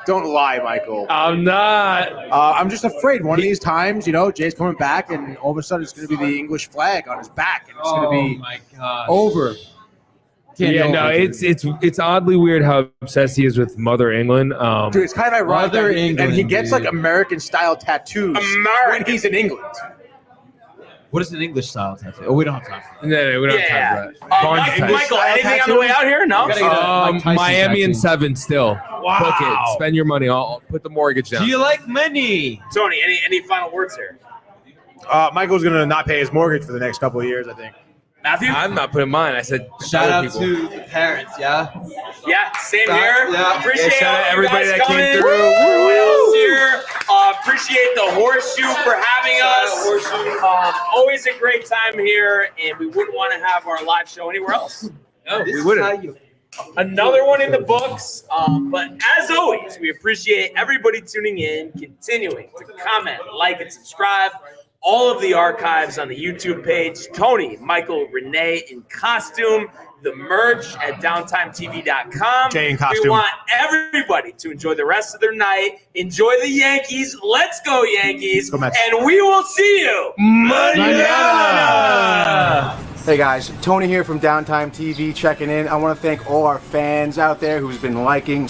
Don't lie, Michael. I'm not. I'm just afraid one of these times, Jay's coming back, and all of a sudden it's going to be the English flag on his back, and it's going to be over. It's oddly weird how obsessed he is with Mother England. Dude, it's kind of ironic Mother that England, he gets like American-style tattoos when he's in England. What is an English style tattoo? Oh, we don't have time for that. No, we don't have time for that. Michael, anything on the way out here? No. Miami and 7 still. Wow. Book it. Spend your money. I'll put the mortgage down. Do you like money? Tony, any final words here? Michael's going to not pay his mortgage for the next couple of years, I think. Matthew? I'm not putting mine. I said Shout out people. to the parents, yeah? Yeah, same here. Yeah. Appreciate shout out everybody that coming. came through. Everyone else here. Appreciate the Horseshoe for having us. Always a great time here, and we wouldn't want to have our live show anywhere else. No, we wouldn't. Another one in the books. But as always, we appreciate everybody tuning in, continuing to comment, like, and subscribe. All of the archives on the YouTube page. Tony, Michael, Renee in costume. The merch at downtimetv.com. Jay in costume. We want everybody to enjoy the rest of their night. Enjoy the Yankees. Let's go, Yankees. Go Mets. And we will see you mañana. Hey guys, Tony here from Downtime TV checking in. I want to thank all our fans out there who's been liking,